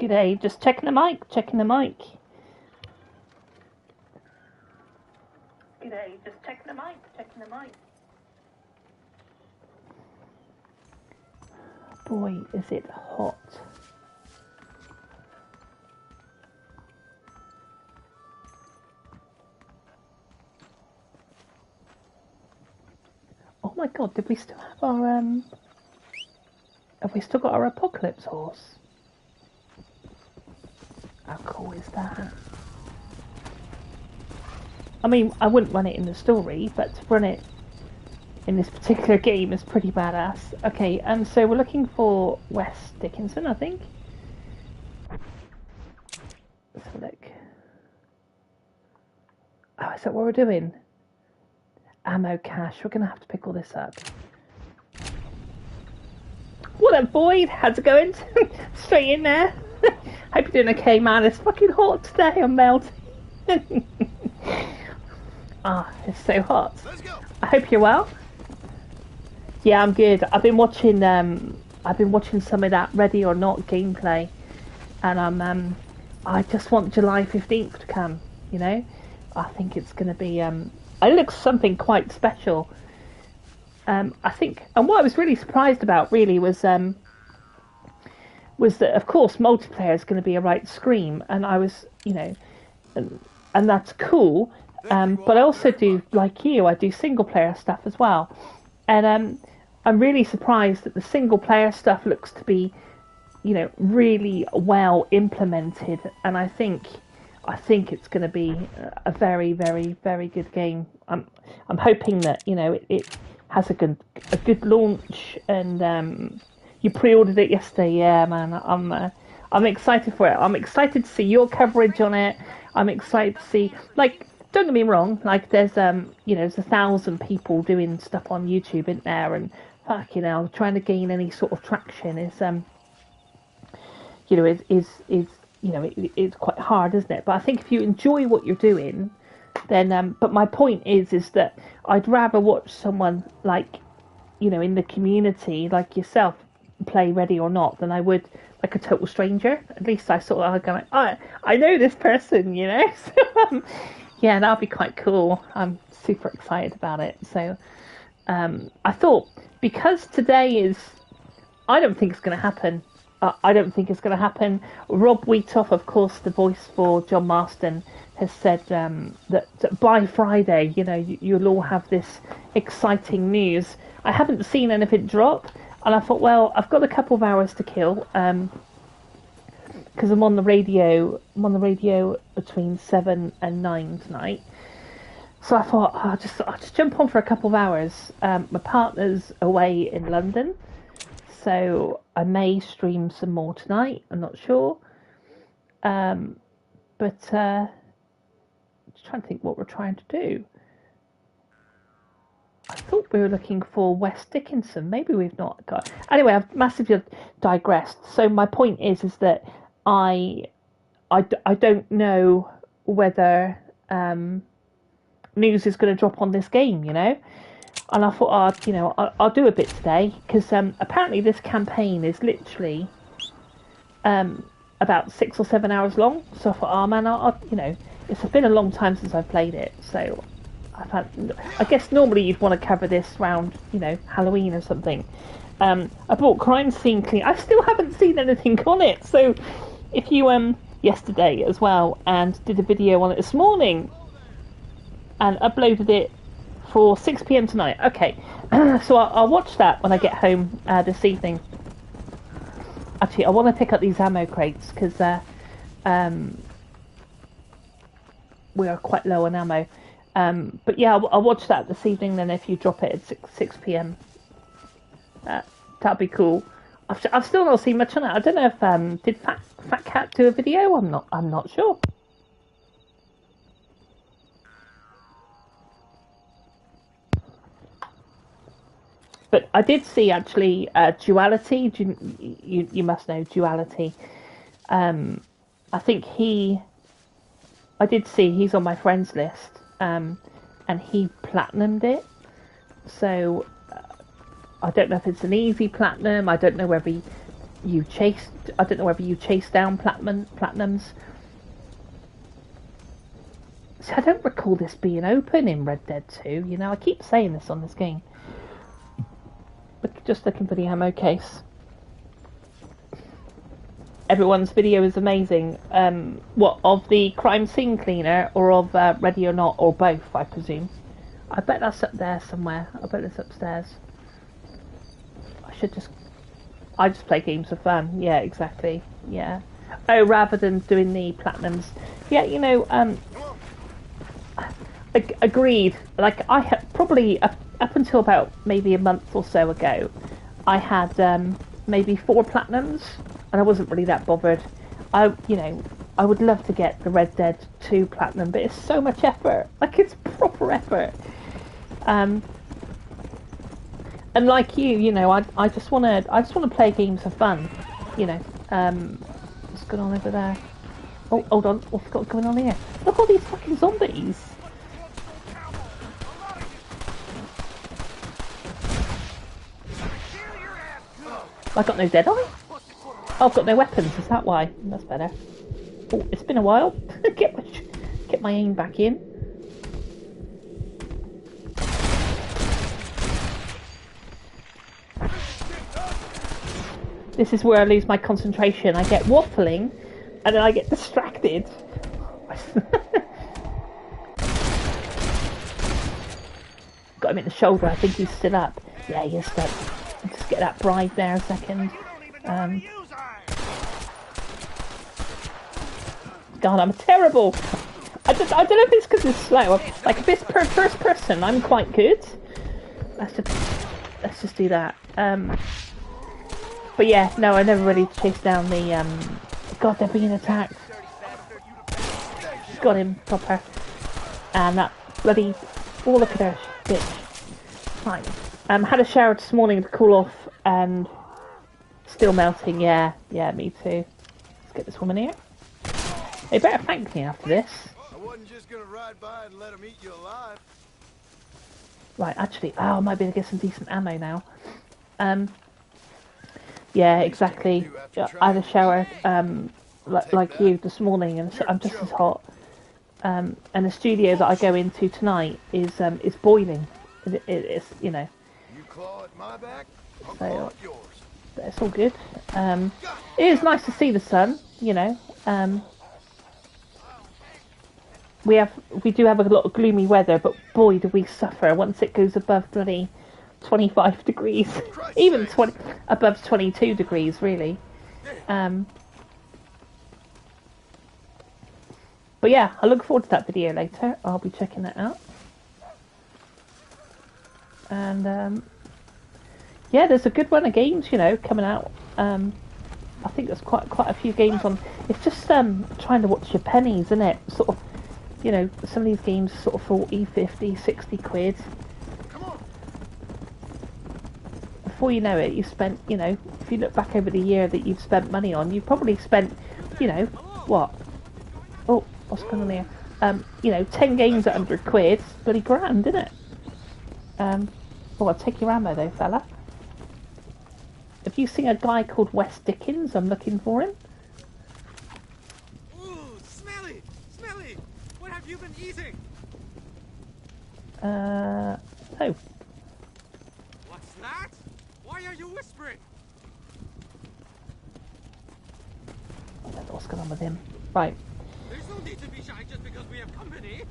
G'day, just checking the mic, checking the mic. G'day, just checking the mic, checking the mic. Boy, is it hot. Oh my god, did we still have our, have we still got our apocalypse horse? How cool is that? I mean, I wouldn't run it in the story, but to run it in this particular game is pretty badass. Okay, so we're looking for West Dickinson, I think. Let's have a look. Oh, is that what we're doing? Ammo cache. We're going to have to pick all this up. What up, Boyd? How's it going? Straight in there. Hope you're doing okay, man. It's fucking hot today. I'm melting. It's so hot. I hope you're well. Yeah, I'm good. I've been watching some of that Ready or Not gameplay, and I just want July 15th to come. You know, I think it's going to be it looks something quite special. I think, and what I was really surprised about really was that of course multiplayer is going to be a right scream, and I was, you know, and that's cool. But I also do, like you, I do single player stuff as well, and I'm really surprised that the single player stuff looks to be, you know, really well implemented, and I think it's going to be a very, very, very good game. I'm hoping that, you know, it has a good launch, and you pre-ordered it yesterday. Yeah, man, I'm excited for it. I'm excited to see your coverage on it. I'm excited to see, like, don't get me wrong, like there's you know, there's 1,000 people doing stuff on YouTube in there, and fucking hell, trying to gain any sort of traction is you know, is you know, it's quite hard, isn't it? But I think if you enjoy what you're doing, then but my point is that I'd rather watch someone like, you know, in the community like yourself play Ready or Not than I would like a total stranger. At least I sort of go like, oh, I know this person, you know. So yeah, that'll be quite cool. I'm super excited about it. So I thought, because today is, I don't think it's going to happen. I don't think it's going to happen. Rob Wheatoff, of course, the voice for John Marston, has said that by Friday, you know, you'll all have this exciting news. I haven't seen anything drop, and I thought, well, I've got a couple of hours to kill, because I'm on the radio. I'm on the radio between 7 and 9 tonight. So I thought, I'll just jump on for a couple of hours. My partner's away in London, so I may stream some more tonight. I'm not sure. But just trying to think what we're trying to do. I thought we were looking for West Dickinson. Maybe we've not got. Anyway, I've massively digressed. So my point is that I don't know whether news is going to drop on this game, you know. And I thought, you know, I'll do a bit today, because apparently this campaign is literally about 6 or 7 hours long. So I thought, man, you know, it's been a long time since I've played it, so I guess normally you'd want to cover this round, you know, Halloween or something. I bought Crime Scene Clean. I still haven't seen anything on it, so if you yesterday as well, and did a video on it this morning and uploaded it for 6 p.m. tonight. Okay, so I'll watch that when I get home this evening. Actually, I want to pick up these ammo crates because we are quite low on ammo. But yeah, I'll watch that this evening. Then if you drop it at 6 p.m, that'd be cool. I've still not seen much on it. I don't know if did Fat Cat do a video? I'm not sure. But I did see actually Duality. You must know Duality. I think I did see he's on my friends list, and he platinumed it. So I don't know if it's an easy platinum. I don't know whether you chase. I don't know whether you chase down platinums. So I don't recall this being open in Red Dead 2. You know, I keep saying this on this game. But just looking for the ammo case. Everyone's video is amazing. What, of the crime scene cleaner or of Ready or Not, or both, I presume. I bet that's up there somewhere. I bet it's upstairs. I just play games for fun. Yeah, exactly. Yeah. Oh, rather than doing the platinums. Yeah, you know, agreed. Like, I had probably up until about maybe a month or so ago, I had maybe 4 platinums, and I wasn't really that bothered. I would love to get the Red Dead 2 platinum, but it's so much effort. Like, it's proper effort. And like you know, I just wanna play games for fun. You know, what's going on over there? Oh, hold on, what's going on here? Look at all these fucking zombies. I got no dead eye? Oh, I've got no weapons, is that why? That's better. Oh, it's been a while. Get my aim back in. This is where I lose my concentration. I get waffling, and then I get distracted. Got him in the shoulder. I think he's still up. Yeah, he is stuck. Just get that bride there a second. God, I'm terrible. I don't know if it's because it's slow. Like, if it's first person, I'm quite good. Let's just do that. But yeah, no, I never really chased down the. God, they're being attacked. Got him proper. And that bloody. Oh, look at her, bitch. Fine. Had a shower this morning to cool off, and still melting. Yeah, me too. Let's get this woman here. They better thank me after this. I wasn't just gonna ride by and let them eat you alive. Right, actually, I might be able to get some decent ammo now. Yeah, exactly. I had a shower, like you this morning, and I'm just as hot. And the studio that I go into tonight is boiling. It's, you know. You claw at my back, I'll So, claw at yours. It's all good. It is nice to see the sun, you know. We do have a lot of gloomy weather, but boy, do we suffer once it goes above bloody 25 degrees, even above 22 degrees, really. But yeah, I look forward to that video later. I'll be checking that out. And yeah, there's a good run of games, you know, coming out. I think there's quite a few games on. It's just trying to watch your pennies, isn't it? Sort of, you know, some of these games are sort of 40, 50, 60 quid. Before you know it, you've spent, you know, if you look back over the year that you've spent money on, you've probably spent, you know, what? Oh, what's going on here? You know, 10 games at 100 quid, bloody grand, isn't it? Oh, I'll take your ammo though, fella. Have you seen a guy called Wes Dickens? I'm looking for him. Ooh, smelly! Smelly! What have you been eating? Oh. What's that? Why are you whispering? I don't know what's going on with him. Right. There's no need to be shy just because we have company.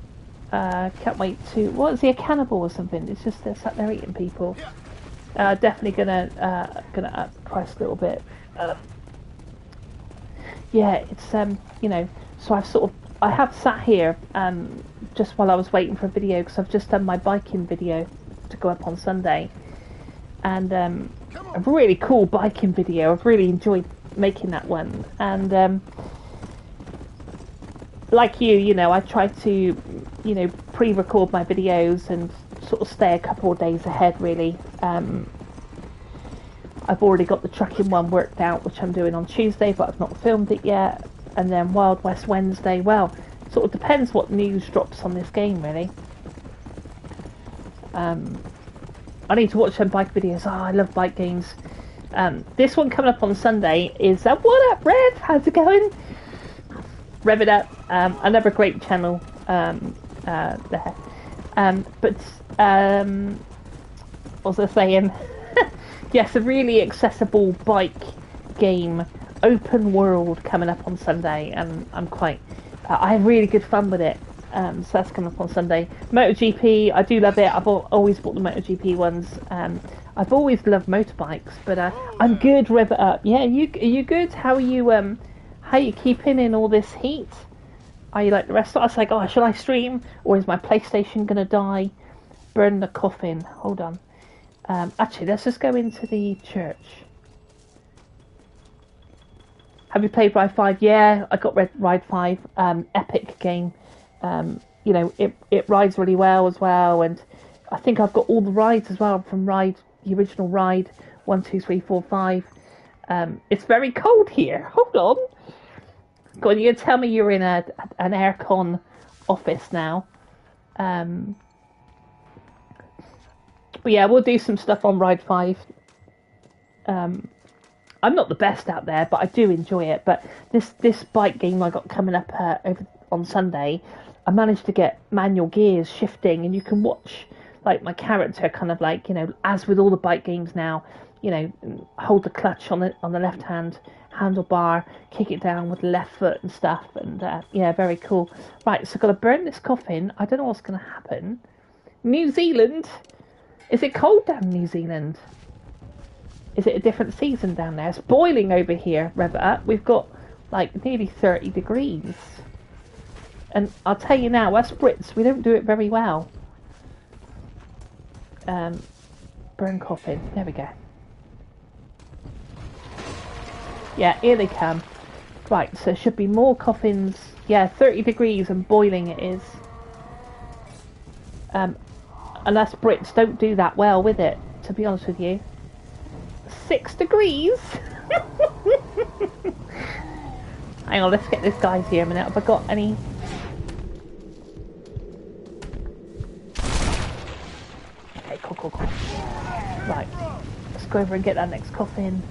Can't wait to... What, is he a cannibal or something? It's just they're sat there eating people. Definitely gonna up the price a little bit. Yeah, it's you know. So I have sat here just while I was waiting for a video, because I've just done my biking video to go up on Sunday, and a really cool biking video. I've really enjoyed making that one, and like you know, I try to, you know, pre-record my videos and sort of stay a couple of days ahead, really. I've already got the trucking one worked out, which I'm doing on Tuesday, but I've not filmed it yet. And then Wild West Wednesday, well, sort of depends what news drops on this game, really. I need to watch some bike videos. Oh, I love bike games. This one coming up on Sunday is what up, Rev? How's it going? Rev it up. Another great channel there. But what was I saying? Yes, a really accessible bike game, open world coming up on Sunday, and I have really good fun with it. So that's coming up on Sunday. MotoGP, I do love it. I've always bought the MotoGP ones. I've always loved motorbikes, but I'm good. Rev it up. Yeah, are you good? How are you? How are you keeping in all this heat? Are you like the rest of us? Like, oh, should I stream, or is my PlayStation gonna die? Burn the coffin. Hold on. Actually, let's just go into the church. Have you played Ride 5? Yeah, I got Ride 5. Epic game. You know, it rides really well as well, and I think I've got all the rides as well from the original Ride 1, 2, 3, 4, 5. It's very cold here. Hold on. Go on, you tell me you're in an aircon office now. But yeah, we'll do some stuff on Ride 5. I'm not the best out there, but I do enjoy it. But this bike game I got coming up over on Sunday, I managed to get manual gears shifting, and you can watch like my character kind of like, you know, as with all the bike games now, you know, hold the clutch on the left hand handlebar, kick it down with the left foot and stuff, and yeah, very cool. Right, so I've got to burn this coffin. I don't know what's going to happen. New Zealand, is it cold down in New Zealand? Is it a different season down there? It's boiling over here, rev it up. We've got like nearly 30 degrees. And I'll tell you now, us Brits, we don't do it very well. Burn coffin. There we go. Yeah, here they come. Right, so should be more coffins. Yeah, 30 degrees and boiling it is. And us Brits don't do that well with it, to be honest with you. 6 degrees? Hang on, let's get this guy's here a minute. Have I got any... Okay, cool. Right, let's go over and get that next coffin.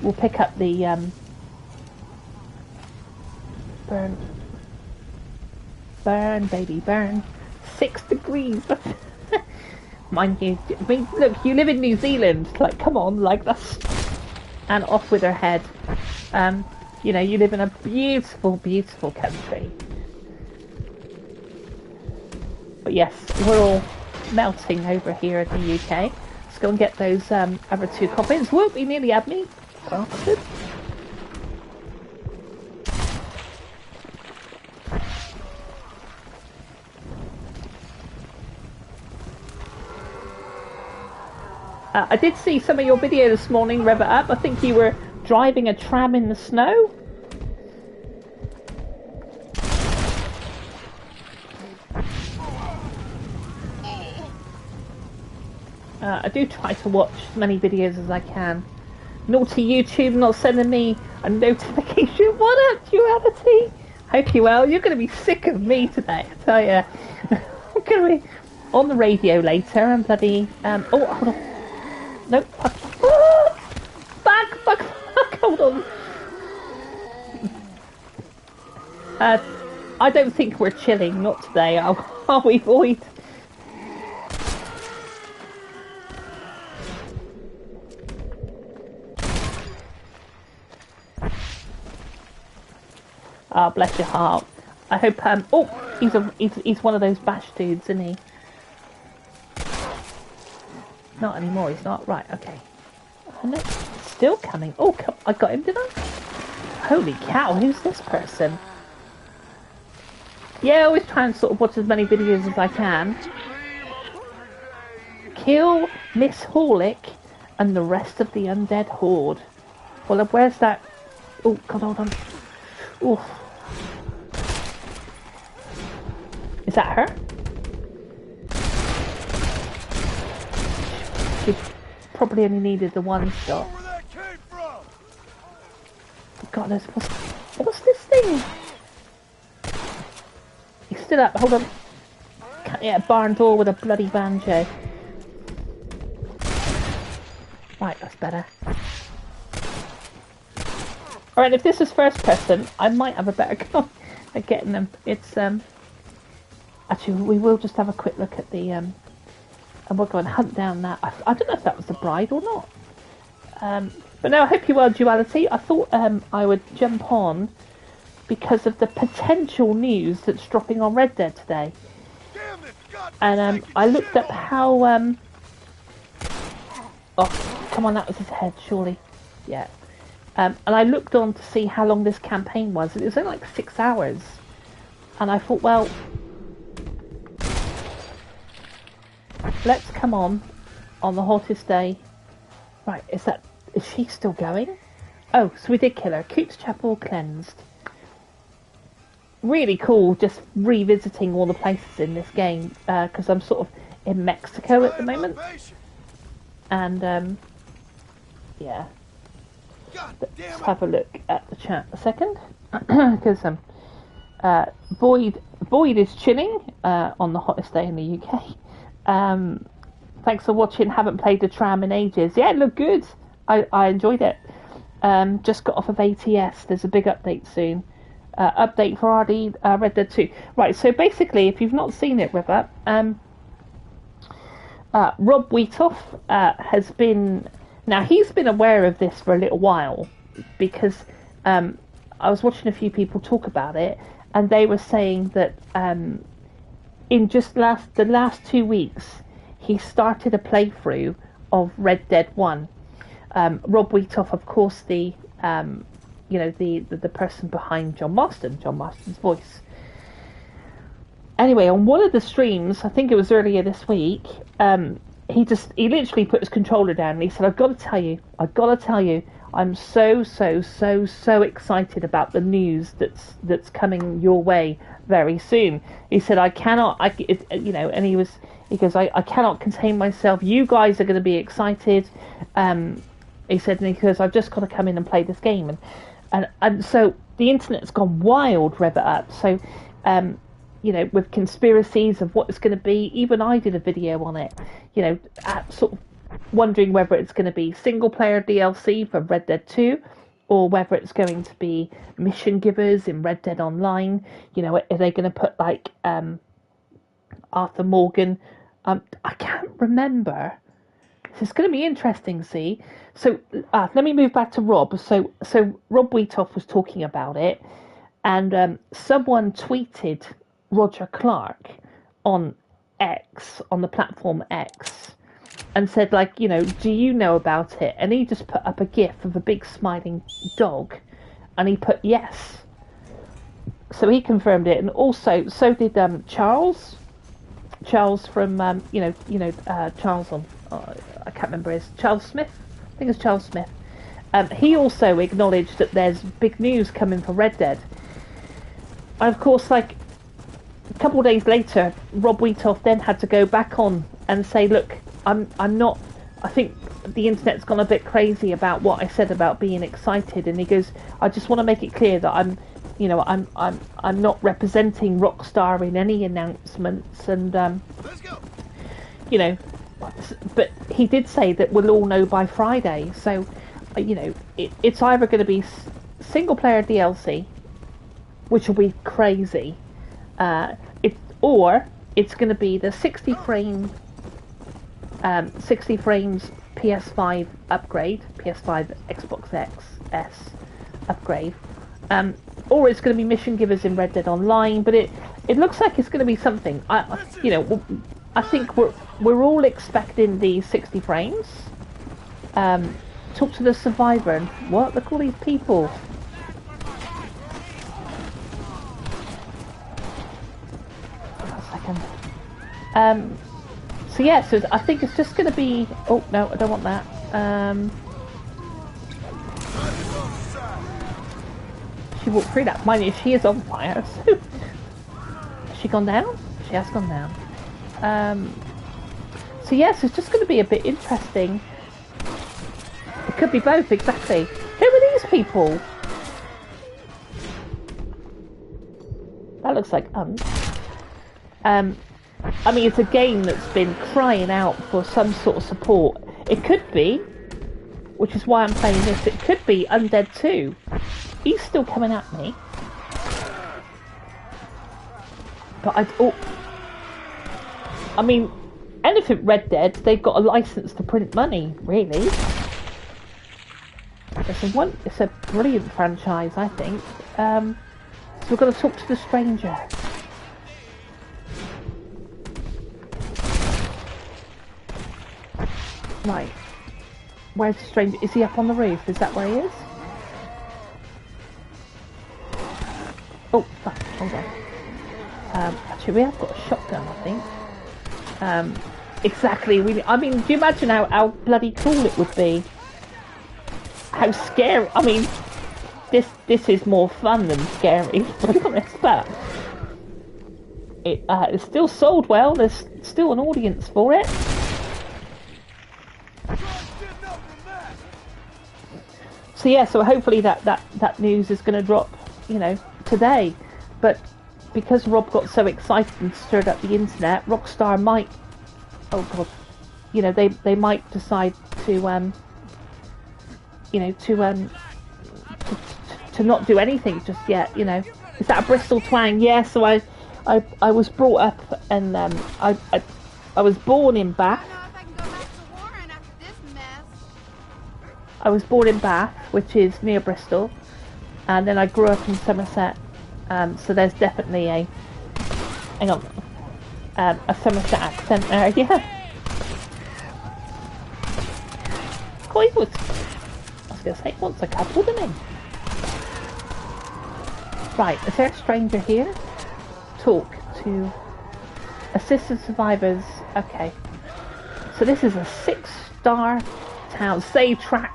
We'll pick up the burn, baby, burn. 6 degrees. Mind you, I mean, look, you live in New Zealand. Like, come on, like that's, and off with her head. You know, you live in a beautiful, beautiful country. But yes, we're all melting over here in the UK. Let's go and get those other 2 coffins. Whoop, he nearly had me. Bastard. I did see some of your video this morning, rev it up. I think you were driving a tram in the snow. I do try to watch as many videos as I can. Naughty YouTube not sending me a notification. What up, Duality? Hope you're well. You're going to be sick of me today, I tell you. I'm going to be on the radio later and bloody... oh, hold on. Nope. Back, hold on. I don't think we're chilling, not today, are we, Void? Ah, oh, bless your heart. I hope, oh, he's one of those bash dudes, isn't he? Not anymore, he's not. Right, okay. Oh, no, still coming. Oh, I got him, did I? Holy cow, who's this person? Yeah, I always try and sort of watch as many videos as I can. Kill Miss Horlick and the rest of the undead horde. Well, where's that? Oh, God, hold on. Oh. Is that her? She probably only needed the one shot. God knows, what's this thing? He stood up, hold on. Can't get a barn door with a bloody banjo. Right, that's better. Alright, if this was first person, I might have a better go at getting them. It's, actually, we will just have a quick look at the, and we'll go and hunt down that. I don't know if that was the bride or not. But no, I hope you well, Duality. I thought I would jump on because of the potential news that's dropping on Red Dead today. And I looked up how... oh, come on, that was his head, surely. Yeah. And I looked on to see how long this campaign was. It was only like 6 hours. And I thought, well... let's come on the hottest day. Right, is she still going? Oh, so we did kill her. Coots Chapel cleansed. Really cool just revisiting all the places in this game, because I'm sort of in Mexico at the moment. And, yeah. Let's have a look at the chat a second. Because, Boyd is chilling, on the hottest day in the UK. Thanks for watching. Haven't played the tram in ages. Yeah, it looked good. I enjoyed it. Just got off of ATS. There's a big update soon. Update for RD Red Dead 2. Right, so basically, if you've not seen it, River, Rob Wheatoff has been... Now, he's been aware of this for a little while, because I was watching a few people talk about it, and they were saying that in just the last 2 weeks, he started a playthrough of Red Dead 1. Rob Wheatoff, of course, the person behind John Marston's voice. Anyway, on one of the streams, I think it was earlier this week, he literally put his controller down and he said, I've got to tell you, I'm so excited about the news that's coming your way very soon. He said, I cannot contain myself. You guys are going to be excited. He said, I've just got to come in and play this game. And so the internet's gone wild, rev it up. So, with conspiracies of what it's going to be. Even I did a video on it, sort of wondering whether it's going to be single player DLC for Red Dead 2, or whether it's going to be mission givers in Red Dead Online. Are they going to put like Arthur Morgan? I can't remember. It's going to be interesting, see. So let me move back to Rob. So Rob Wheatoff was talking about it, and someone tweeted Roger Clark on X, on the platform X, and said, do you know about it? And he just put up a gif of a big smiling dog, and he put yes. So he confirmed it, and also so did Charles from Charles on I can't remember Charles Smith. I think it's Charles Smith. He also acknowledged that there's big news coming for Red Dead. And of course, a couple of days later, Rob Wheatoff then had to go back on and say, look, I'm not, I think the internet's gone a bit crazy about what I said about being excited. And he goes, I just want to make it clear that I'm not representing Rockstar in any announcements. And, Let's go. but he did say that we'll all know by Friday. So, it's either going to be single player DLC, which will be crazy, or it's going to be the 60 frames PS5 upgrade, PS5 Xbox X S upgrade, or it's going to be mission givers in Red Dead Online. But it looks like it's going to be something. I think we're all expecting the 60 frames. Talk to the survivor and what? Look at all these people. So yeah, so I think it's just going to be... Oh, no, I don't want that. She walked through that. Mind you, she is on fire, so... Has she gone down? She has gone down. So yes, it's just going to be a bit interesting. It could be both, exactly. Who are these people? That looks like I mean, it's a game that's been crying out for some sort of support. It could be, which is why I'm playing this, it could be Undead 2. He's still coming at me. But I mean, anything Red Dead, they've got a license to print money, really. It's a brilliant franchise, I think. So we're going to talk to the stranger. Right. Where's the stranger? Is he up on the roof? Is that where he is? Oh, fuck. Hold on. Actually, we have got a shotgun, I think. Exactly. I mean, do you imagine how bloody cool it would be? How scary. I mean, this is more fun than scary, to be honest, but it's still sold well. There's still an audience for it. So yeah, so hopefully that news is going to drop, you know, today. But because Rob got so excited and stirred up the internet, Rockstar might, oh god, you know, they might decide to you know, to not do anything just yet. You know, is that a Bristol twang? Yeah. So I was brought up and I was born in Bath. I was born in Bath, which is near Bristol, and then I grew up in Somerset. So there's definitely a Somerset accent there. Yeah. Quite was. I was going to say, wants a couple, didn't he? Right, is there a stranger here? Talk to assisted survivors. Okay. So this is a 6-star town. Say tractor.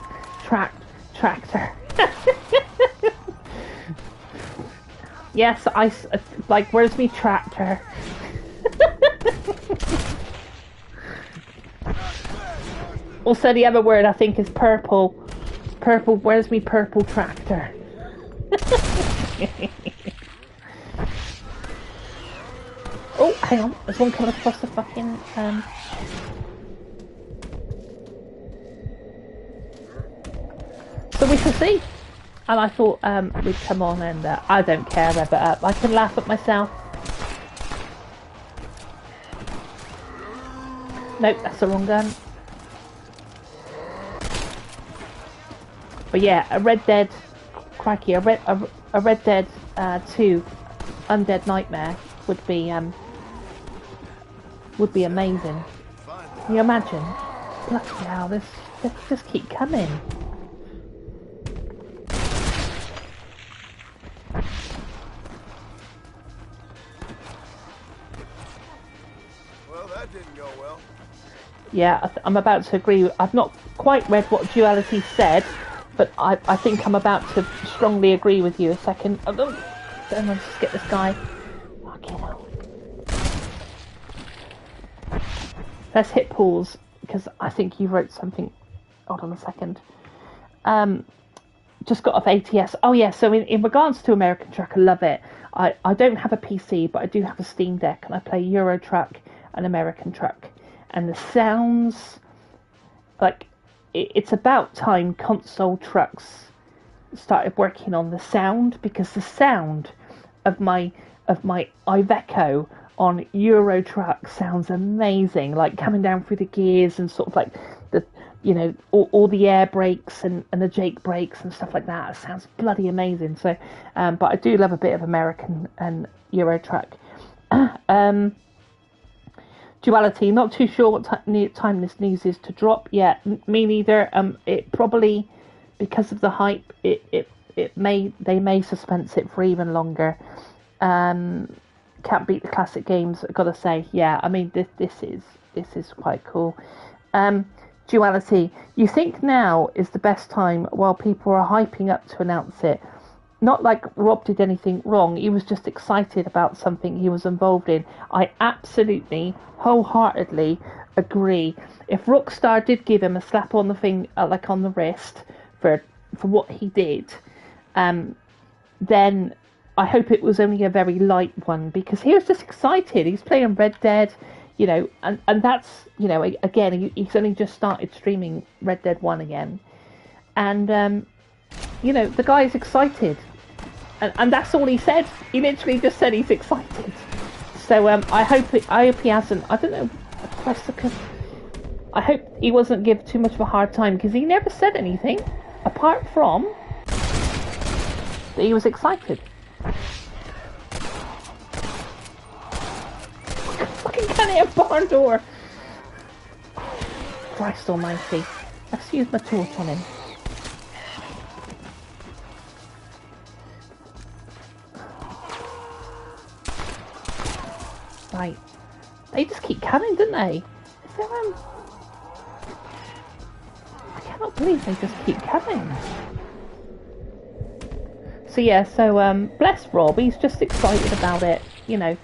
Yes, like, where's me tractor? Also, the other word I think is purple. Purple, where's me purple tractor? Oh, hang on, there's one coming across the fucking, So we shall see. And I thought we'd come on and I don't care, rev it up. I can laugh at myself. Nope, that's the wrong gun. But yeah, a Red Dead, crikey, a Red Dead 2 Undead Nightmare would be amazing. Can you imagine? Bloody hell, this just keep coming. Well, that didn't go well. Yeah, I'm about to agree. I've not quite read what Duality said, but I think I'm about to strongly agree with you. A second. Oh, don't let's just get this guy. Fucking hell. Let's hit pause, because I think you wrote something. Hold on a second. Just got off ATS. Oh yeah, so in regards to American Truck, I love it. I don't have a PC, but I do have a Steam Deck, and I play Euro Truck and American Truck. And the sounds, like, it's about time console trucks started working on the sound, because the sound of my Iveco on Euro Truck sounds amazing, like coming down through the gears and sort of like the, you know, all the air brakes and the Jake brakes and stuff like that. It sounds bloody amazing. So, but I do love a bit of American and Euro Truck. Duality, not too sure what time this news is to drop yet. Me neither. It probably, because of the hype, they may suspense it for even longer. Can't beat the classic games, I've got to say. Yeah, I mean this is quite cool. Duality, you think now is the best time while people are hyping up to announce it? Not like Rob did anything wrong, he was just excited about something he was involved in. I absolutely, wholeheartedly agree. If Rockstar did give him a slap on the like on the wrist for what he did, then I hope it was only a very light one, because he was just excited. He's playing Red Dead, you know, and that's, you know, again, he's only just started streaming Red Dead 1 again. And, you know, the guy's excited. And that's all he said. He literally just said he's excited. So I hope he hasn't. I don't know. I hope he wasn't give too much of a hard time, because he never said anything apart from that he was excited. Fucking can't hit a barn door. Christ almighty. Let's use my torch on him. Right. They just keep coming, don't they? Is there, I cannot believe they just keep coming. So yeah, so bless Rob, he's just excited about it, you know.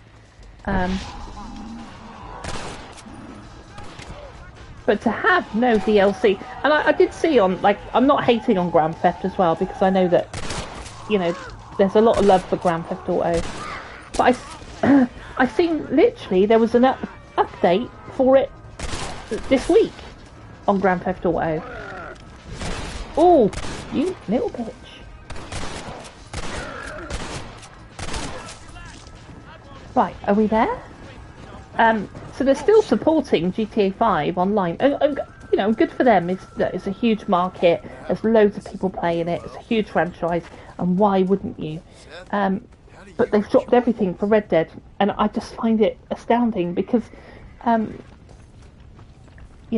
But to have no DLC, and I did see on, like, I'm not hating on Grand Theft as well, because I know that, you know, there's a lot of love for Grand Theft Auto. But I seen literally there was an update for it this week on Grand Theft Auto. Oh, you little bitch. Right, are we there? So they're still supporting GTA 5 online. You know, good for them. It's a huge market. There's loads of people playing it. It's a huge franchise, and why wouldn't you? But they've dropped everything for Red Dead, and I just find it astounding because, you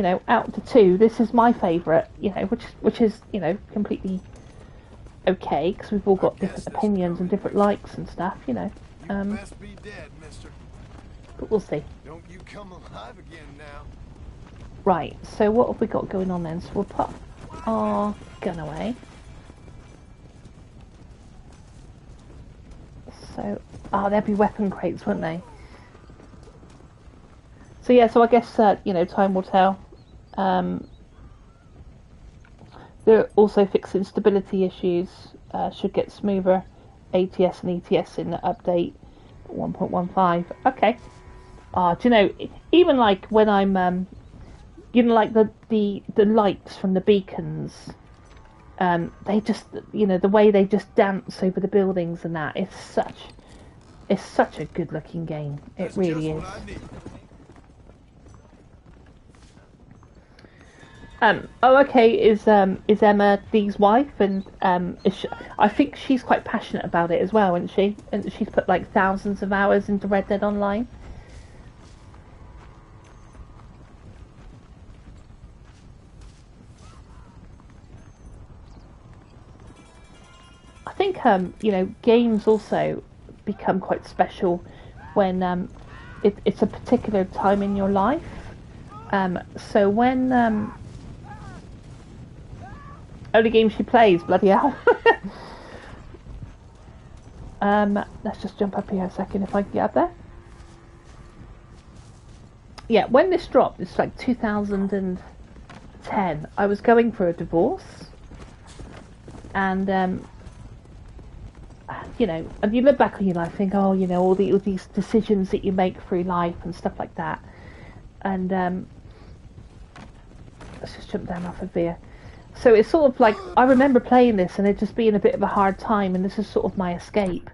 know, out of the two, this is my favourite. You know, which is, you know, completely okay, because we've all got different opinions and different likes and stuff. You know. Best be dead, mister. But we'll see. Don't you come alive again now. Right, so what have we got going on then? So we'll put our gun away. So, there'd be weapon crates, wouldn't they? So yeah, so I guess, you know, time will tell. They're also fixing stability issues, should get smoother. ATS and ETS in the update 1.15. Okay. Do you know, even like when I'm, you know, like the lights from the beacons, they just, you know, the way they just dance over the buildings and that, it's such a good looking game. It really is. Oh, okay. Is Emma Dee's wife, and I think she's quite passionate about it as well, isn't she? And she's put like thousands of hours into Red Dead Online. I think you know, games also become quite special when it's a particular time in your life. So when only game she plays, bloody hell. Let's just jump up here a second if I can get up there. Yeah, when this dropped, it's like 2010. I was going for a divorce, and you know, and you look back on your life, and think, oh, you know, all these decisions that you make through life and stuff like that. And let's just jump down off of here. So it's sort of like, I remember playing this and it just being a bit of a hard time, and this is sort of my escape.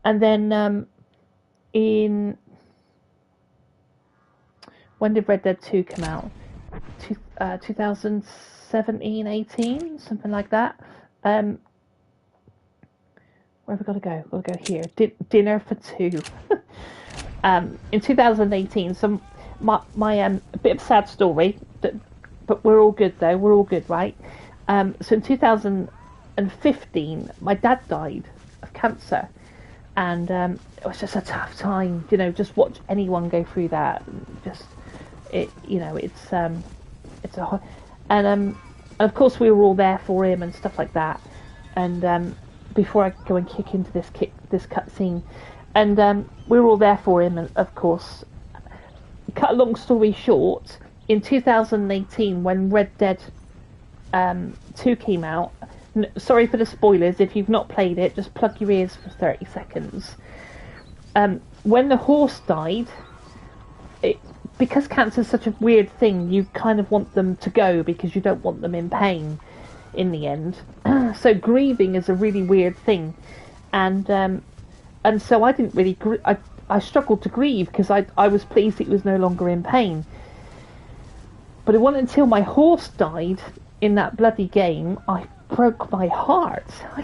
And then when did Red Dead 2 come out? 2017, 18, something like that. Where have we got to go? We'll go here. Dinner for two. In 2018, so my a bit of a sad story, but we're all good though. We're all good, right? So in 2015, my dad died of cancer, and it was just a tough time. You know, just watch anyone go through that. Just it, you know, it's a and of course we were all there for him and stuff like that. And before I go and kick into this cutscene, and we were all there for him, and of course, cut a long story short, in 2018 when Red Dead 2 came out, sorry for the spoilers, if you've not played it, just plug your ears for 30 seconds. When the horse died, because cancer is such a weird thing, you kind of want them to go because you don't want them in pain. in the end. So grieving is a really weird thing, and so I didn't really. I struggled to grieve because I was pleased it was no longer in pain. But it wasn't until my horse died in that bloody game I broke my heart. I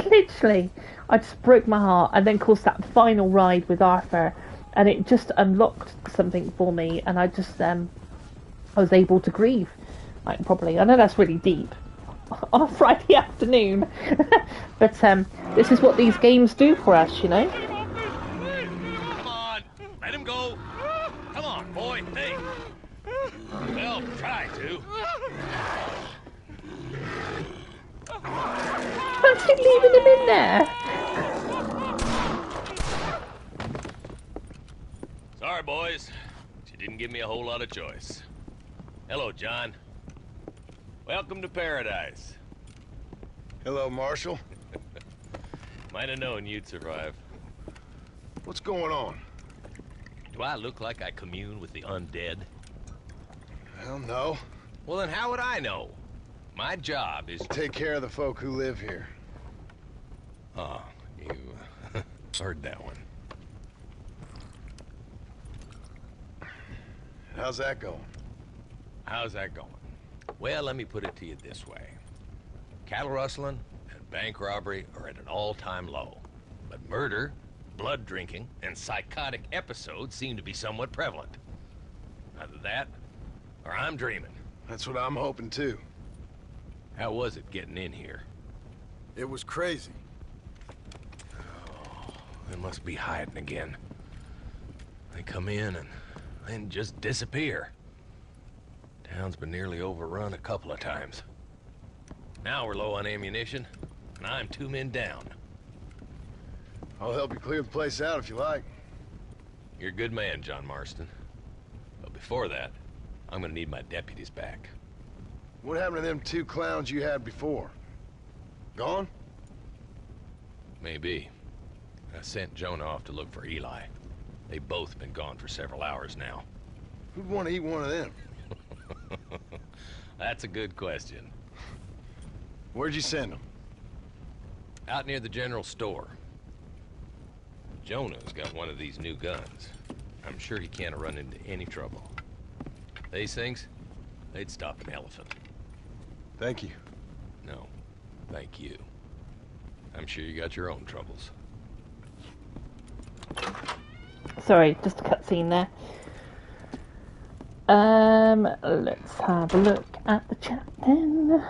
just broke my heart. And then, of course, that final ride with Arthur, and it just unlocked something for me, and I just I was able to grieve, like, properly. I know that's really deep on a Friday afternoon, but this is what these games do for us, you know. Come on, let him go. Come on, boy. Hey. Well, try to. Fancy leaving him in there. Sorry, boys. She didn't give me a whole lot of choice. Hello, John. Welcome to paradise. Hello, Marshal. Might have known you'd survive. What's going on? Do I look like I commune with the undead? Hell no. Well, then how would I know? My job is... Take care of the folk who live here. Oh, you heard that one. How's that going? How's that going? Well, let me put it to you this way. Cattle rustling and bank robbery are at an all-time low. But murder, blood drinking, and psychotic episodes seem to be somewhat prevalent. Either that, or I'm dreaming. That's what I'm hoping too. How was it getting in here? It was crazy. Oh, they must be hiding again. They come in and then just disappear. Town's been nearly overrun a couple of times. Now we're low on ammunition, and I'm 2 men down. I'll help you clear the place out if you like. You're a good man, John Marston. But before that, I'm gonna need my deputies back. What happened to them 2 clowns you had before? Gone? Maybe. I sent Jonah off to look for Eli. They've both been gone for several hours now. Who'd want to eat one of them? That's a good question. Where'd you send them? Out near the general store. Jonah's got one of these new guns. I'm sure he can't run into any trouble. These things, they'd stop an elephant. Thank you. No, thank you. I'm sure you got your own troubles. Sorry, just a cutscene there. Let's have a look at the chat then.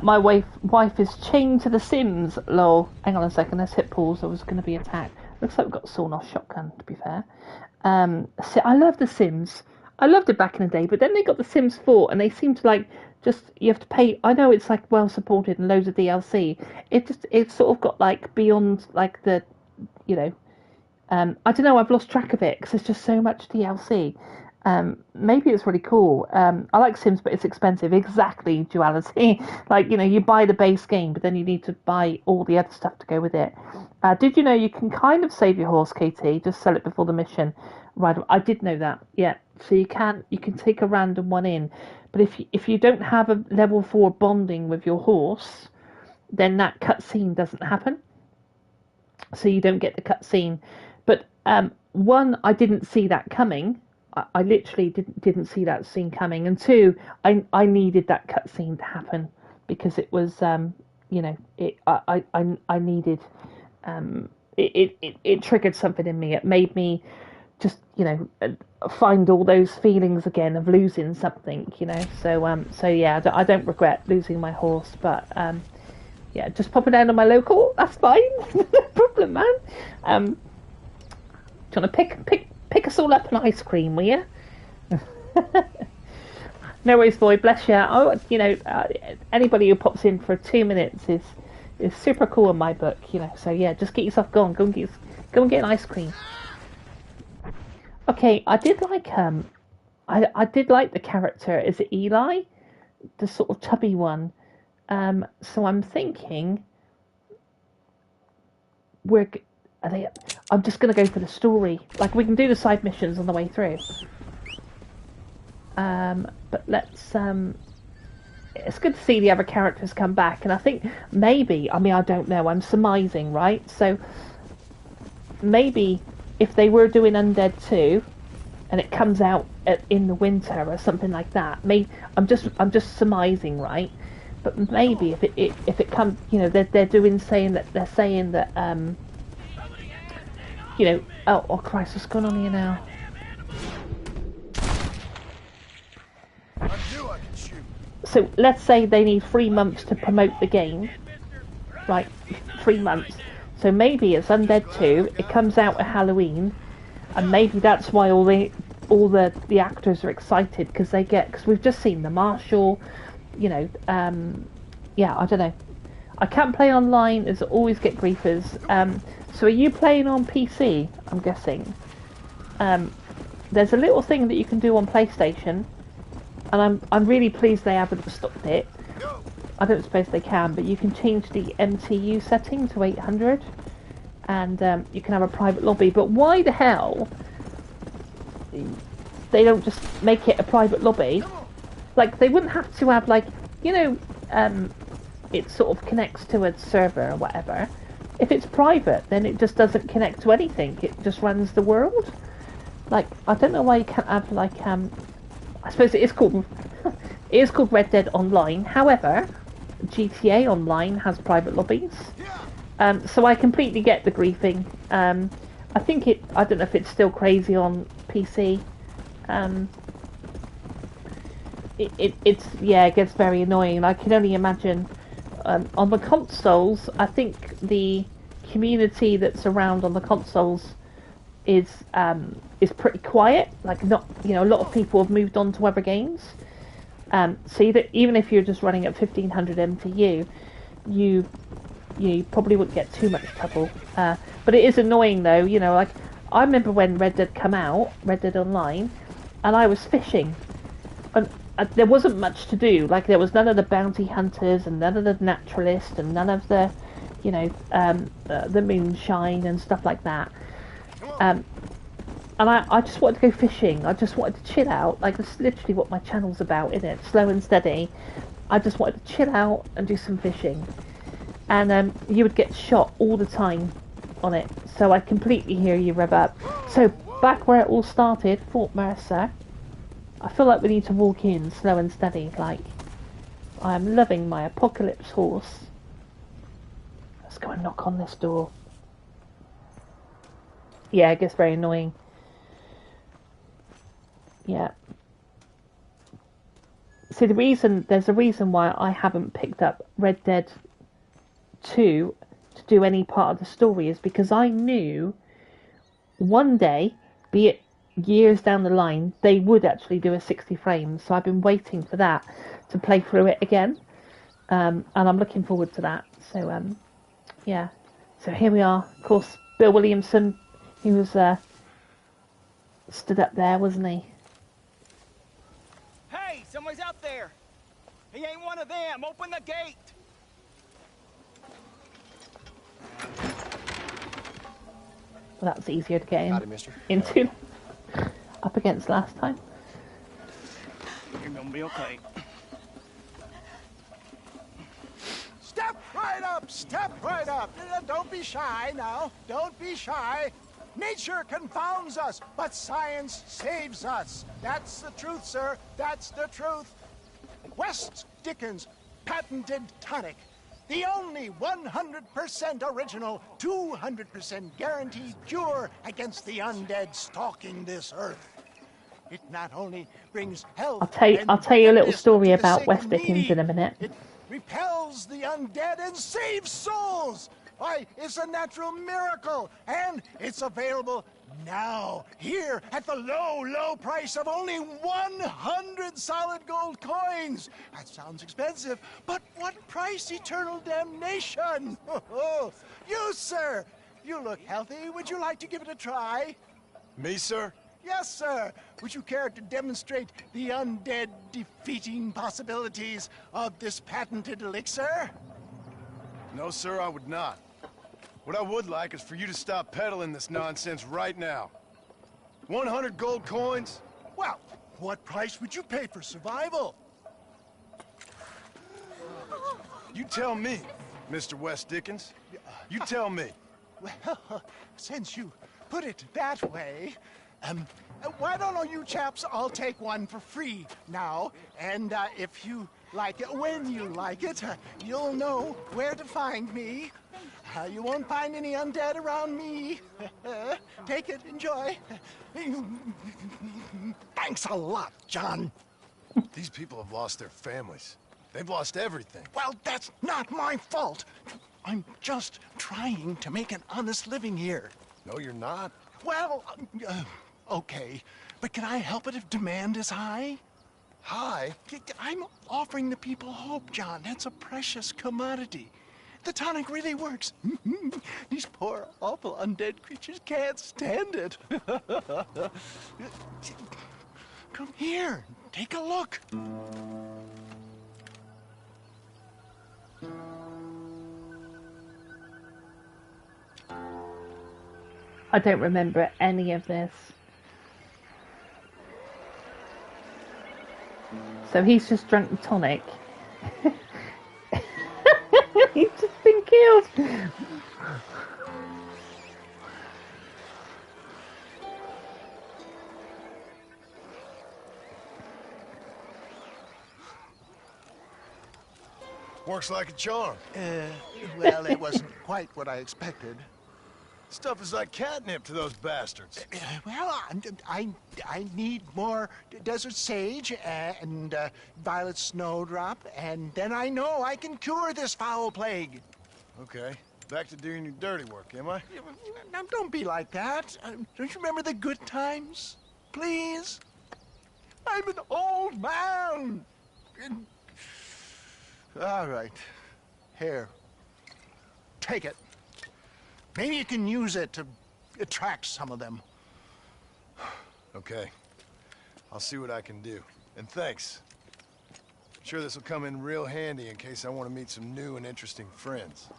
My wife is chained to The Sims. Lol. Hang on a second. Let's hit pause. I was going to be attacked. Looks like we've got a sawn-off shotgun. To be fair, so I love The Sims. I loved it back in the day, but then they got The Sims 4, and they seem to like just you have to pay. I know it's like well supported and loads of DLC. It's sort of got like beyond like the, you know. I don't know. I've lost track of it because there's just so much DLC. Maybe it's really cool. I like Sims, but it's expensive. Exactly, duality. Like, you know, you buy the base game, but then you need to buy all the other stuff to go with it. Did you know you can kind of save your horse, KT? Just sell it before the mission. Right, I did know that. Yeah, so you can take a random one in, but if you don't have a level 4 bonding with your horse, then that cutscene doesn't happen. So you don't get the cutscene. But one, I didn't see that coming. I literally didn't see that scene coming. And 2, I needed that cutscene to happen because it was you know, I needed it triggered something in me. It made me just, you know, find all those feelings again of losing something, you know. So yeah, I don't regret losing my horse, but yeah, just pop it down on my local. That's fine, no problem, man. Do you want to pick us all up an ice cream, will you? No worries, boy. Bless you. Oh, you know, anybody who pops in for 2 minutes is super cool in my book, you know. So yeah, just get yourself going. Go and get an ice cream. Okay, I did like I did like the character. Is it Eli, the sort of tubby one? So I'm thinking I'm just going to go for the story. Like, we can do the side missions on the way through. But let's it's good to see the other characters come back, and I think maybe, I mean, I don't know, I'm surmising, right? So maybe if they were doing Undead 2 and it comes out in the winter or something like that, maybe I'm just surmising, right? But maybe if it comes, you know, they're saying that you know, oh Christ, what's going on here now? I knew I could shoot. So let's say they need 3 months to promote the game, right? 3 months. So maybe it's Undead 2. It comes out at Halloween, and maybe that's why all the actors are excited because we've just seen the Marshal, you know. Yeah, I don't know. I can't play online as I always get griefers. So are you playing on PC? I'm guessing. There's a little thing that you can do on PlayStation, and I'm really pleased they haven't stopped it. I don't suppose they can, but you can change the MTU setting to 800, and you can have a private lobby. But why the hell they don't just make it a private lobby? Like, they wouldn't have to have, like, you know, it sort of connects to a server or whatever. If it's private, then it just doesn't connect to anything. It just runs the world. Like, I don't know why you can't have, like, I suppose it is called Red Dead Online. However, GTA Online has private lobbies. So I completely get the griefing. I don't know if it's still crazy on PC. It gets very annoying. I can only imagine on the consoles. I think the community that's around on the consoles is pretty quiet. Like, not, you know, a lot of people have moved on to other games. So even if you're just running at 1500 MTU, you probably wouldn't get too much trouble. But it is annoying though. You know, like, I remember when Red Dead came out, Red Dead Online, and I was fishing, and there wasn't much to do. Like, there was none of the bounty hunters and none of the naturalists and none of the, you know, the moonshine and stuff like that. And I just wanted to go fishing. I just wanted to chill out. Like, that's literally what my channel's about, isn't it? Slow and steady. I just wanted to chill out and do some fishing. And you would get shot all the time on it. So I completely hear you, rev up. So back where it all started, Fort Mercer. I feel like we need to walk in slow and steady. Like, I am loving my apocalypse horse. Let's go and knock on this door. Yeah, it gets very annoying. Yeah. See, there's a reason why I haven't picked up Red Dead 2 to do any part of the story, is because I knew one day, be it years down the line, they would actually do a 60 frames. So I've been waiting for that to play through it again. And I'm looking forward to that. So, yeah. So here we are. Of course, Bill Williamson, he was stood up there, wasn't he? Hey, someone's out there. He ain't one of them. Open the gate. Well, that's easier to get Howdy, mister. into. Up against last time. You're gonna be okay. Step right up! Step right up! Don't be shy now. Don't be shy. Nature confounds us, but science saves us. That's the truth, sir. That's the truth. West Dickens patented tonic. The only 100% original, 200% guaranteed cure against the undead stalking this earth. It not only brings health. I'll tell you a little story about West Dickens in a minute. It repels the undead and saves souls. Why, it's a natural miracle, and it's available now, here, at the low, low price of only 100 solid gold coins. That sounds expensive, but what price? Eternal damnation. You, sir, you look healthy. Would you like to give it a try? Me, sir? Yes, sir. Would you care to demonstrate the undead defeating possibilities of this patented elixir? No, sir, I would not. What I would like is for you to stop peddling this nonsense right now. 100 gold coins? Well, what price would you pay for survival? You tell me, Mr. West Dickens. You tell me. Well, since you put it that way, why don't all you chaps all take one for free now? And if you like it, when you like it, you'll know where to find me. You won't find any undead around me. Take it, enjoy. Thanks a lot, John. These people have lost their families. They've lost everything. Well, that's not my fault. I'm just trying to make an honest living here. No, you're not. Well, okay. But can I help it if demand is high? Hi. I'm offering the people hope, John. That's a precious commodity. The tonic really works. These poor, awful undead creatures can't stand it. Come here. Take a look. I don't remember any of this. So he's just drunk the tonic. He's just been killed. Works like a charm. Well, it wasn't quite what I expected. Stuff is like catnip to those bastards. Well, I need more desert sage and violet snowdrop, and then I know I can cure this foul plague. Okay, back to doing your dirty work, am I? Now, don't be like that. Don't you remember the good times? Please? I'm an old man. All right. Here. Take it. Maybe you can use it to attract some of them. Okay. I'll see what I can do. And thanks. I'm sure this will come in real handy in case I want to meet some new and interesting friends.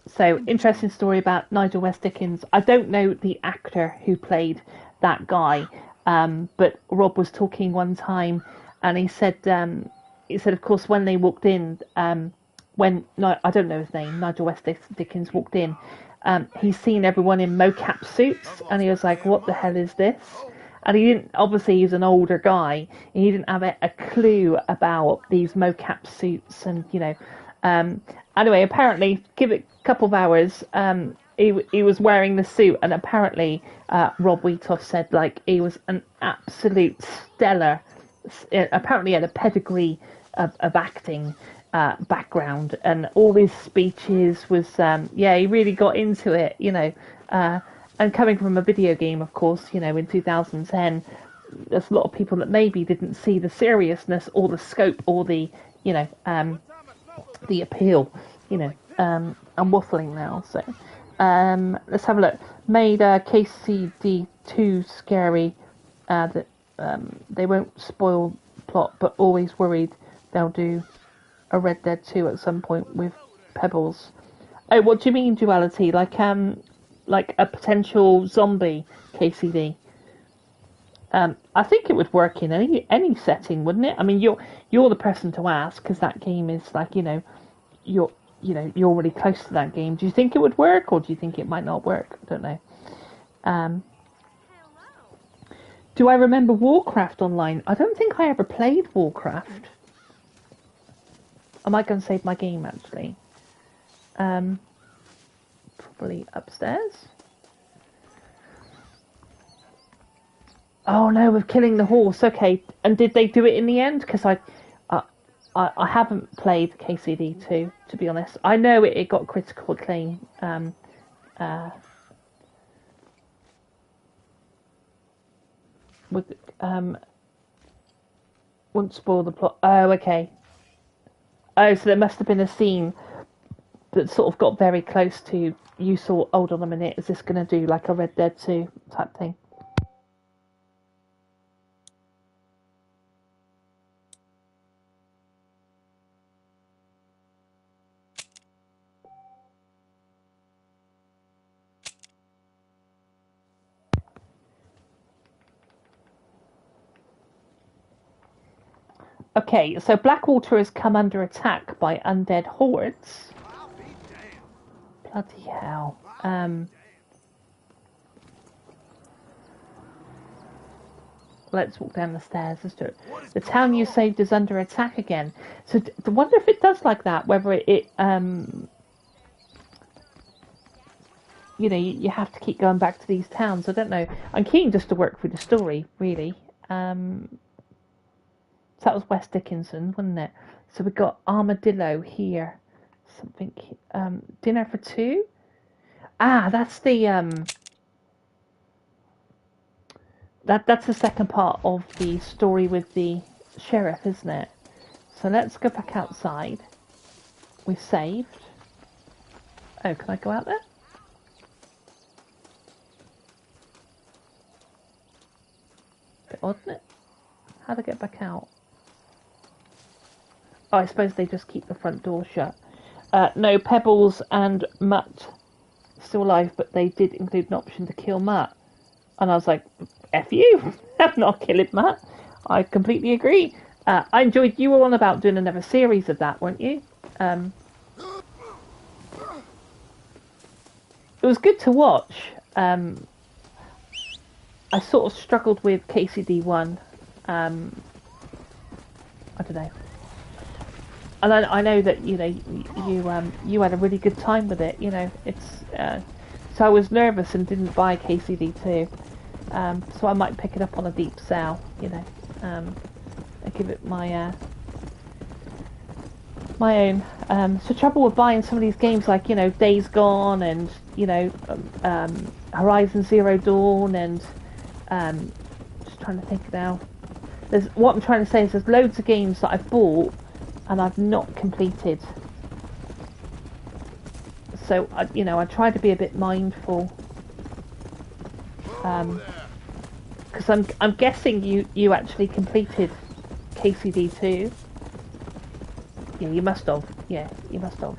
So, interesting story about Nigel West Dickens. I don't know the actor who played that guy, but Rob was talking one time, and he said, of course, when they walked in, I don't know his name, Nigel West Dickens walked in, he's seen everyone in mocap suits, and he was like, "What the hell is this?" And he didn't. Obviously, he's an older guy, and he didn't have a clue about these mocap suits, and Anyway, apparently, give it a couple of hours, he was wearing the suit, and apparently, Rob Wheatoff said, like, he was an absolute stellar, apparently had a pedigree of acting background, and all his speeches was, he really got into it, and coming from a video game, of course, in 2010, there's a lot of people that maybe didn't see the seriousness or the scope or the, the appeal, I'm waffling now, so let's have a look. Made KCD2 scary, that they won't spoil plot, but always worried they'll do a Red Dead 2 at some point with Pebbles. Oh, what do you mean duality? Like a potential zombie KCD? I think it would work in any setting, wouldn't it? I mean, you're the person to ask, because that game is like, you're really close to that game. Do you think it would work, or do you think it might not work? I don't know. Do I remember Warcraft Online? I don't think I ever played Warcraft. I might go and save my game, actually. Probably upstairs. Oh no, with killing the horse. Okay, and did they do it in the end? Because I haven't played KCD2, to be honest. I know it got critical acclaim. Won't spoil the plot. Oh, okay. Oh, so there must have been a scene that sort of got very close to, you saw, hold on a minute, is this going to do like a Red Dead 2 type thing? Okay, so Blackwater has come under attack by undead hordes. I'll be damned. Bloody hell. Let's walk down the stairs. Let's do it. The town you saved is under attack again. So I wonder if it does like that, whether it you know, you have to keep going back to these towns. I don't know. I'm keen just to work through the story, really. So that was West Dickinson, wasn't it? So we got Armadillo here. Something. Dinner for two? Ah, that's the that's the second part of the story with the sheriff, isn't it? So let's go back outside. We've saved. Oh, can I go out there? Bit odd, isn't it? How do I get back out? Oh, I suppose they just keep the front door shut. No, Pebbles and Mutt still alive, but they did include an option to kill Mutt. And I was like, F you, I'm not killing Mutt. I completely agree. I enjoyed, you were on about doing another series of that, weren't you? It was good to watch. I sort of struggled with KCD1. I don't know. And I know that, you know, you had a really good time with it, you know. It's so I was nervous and didn't buy KCD2. So I might pick it up on a deep sale, you know. And give it my own. So trouble with buying some of these games like, you know, Days Gone and, you know, Horizon Zero Dawn and just trying to think now. What I'm trying to say is there's loads of games that I've bought and I've not completed. So you know, I try to be a bit mindful. Because I'm guessing you actually completed KCD2. Yeah, you must have. Yeah, you must have.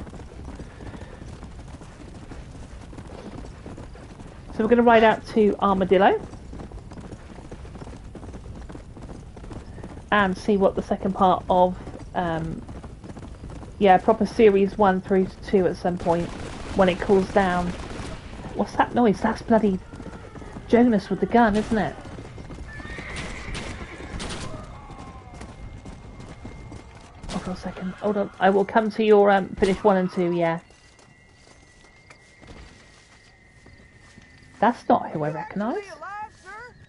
So we're going to ride out to Armadillo and see what the second part of proper series 1 through to 2 at some point when it cools down. What's that noise? That's bloody Jonas with the gun, isn't it? Hold on a second. Hold on. I will come to your finish 1 and 2. Yeah. That's not who I recognise.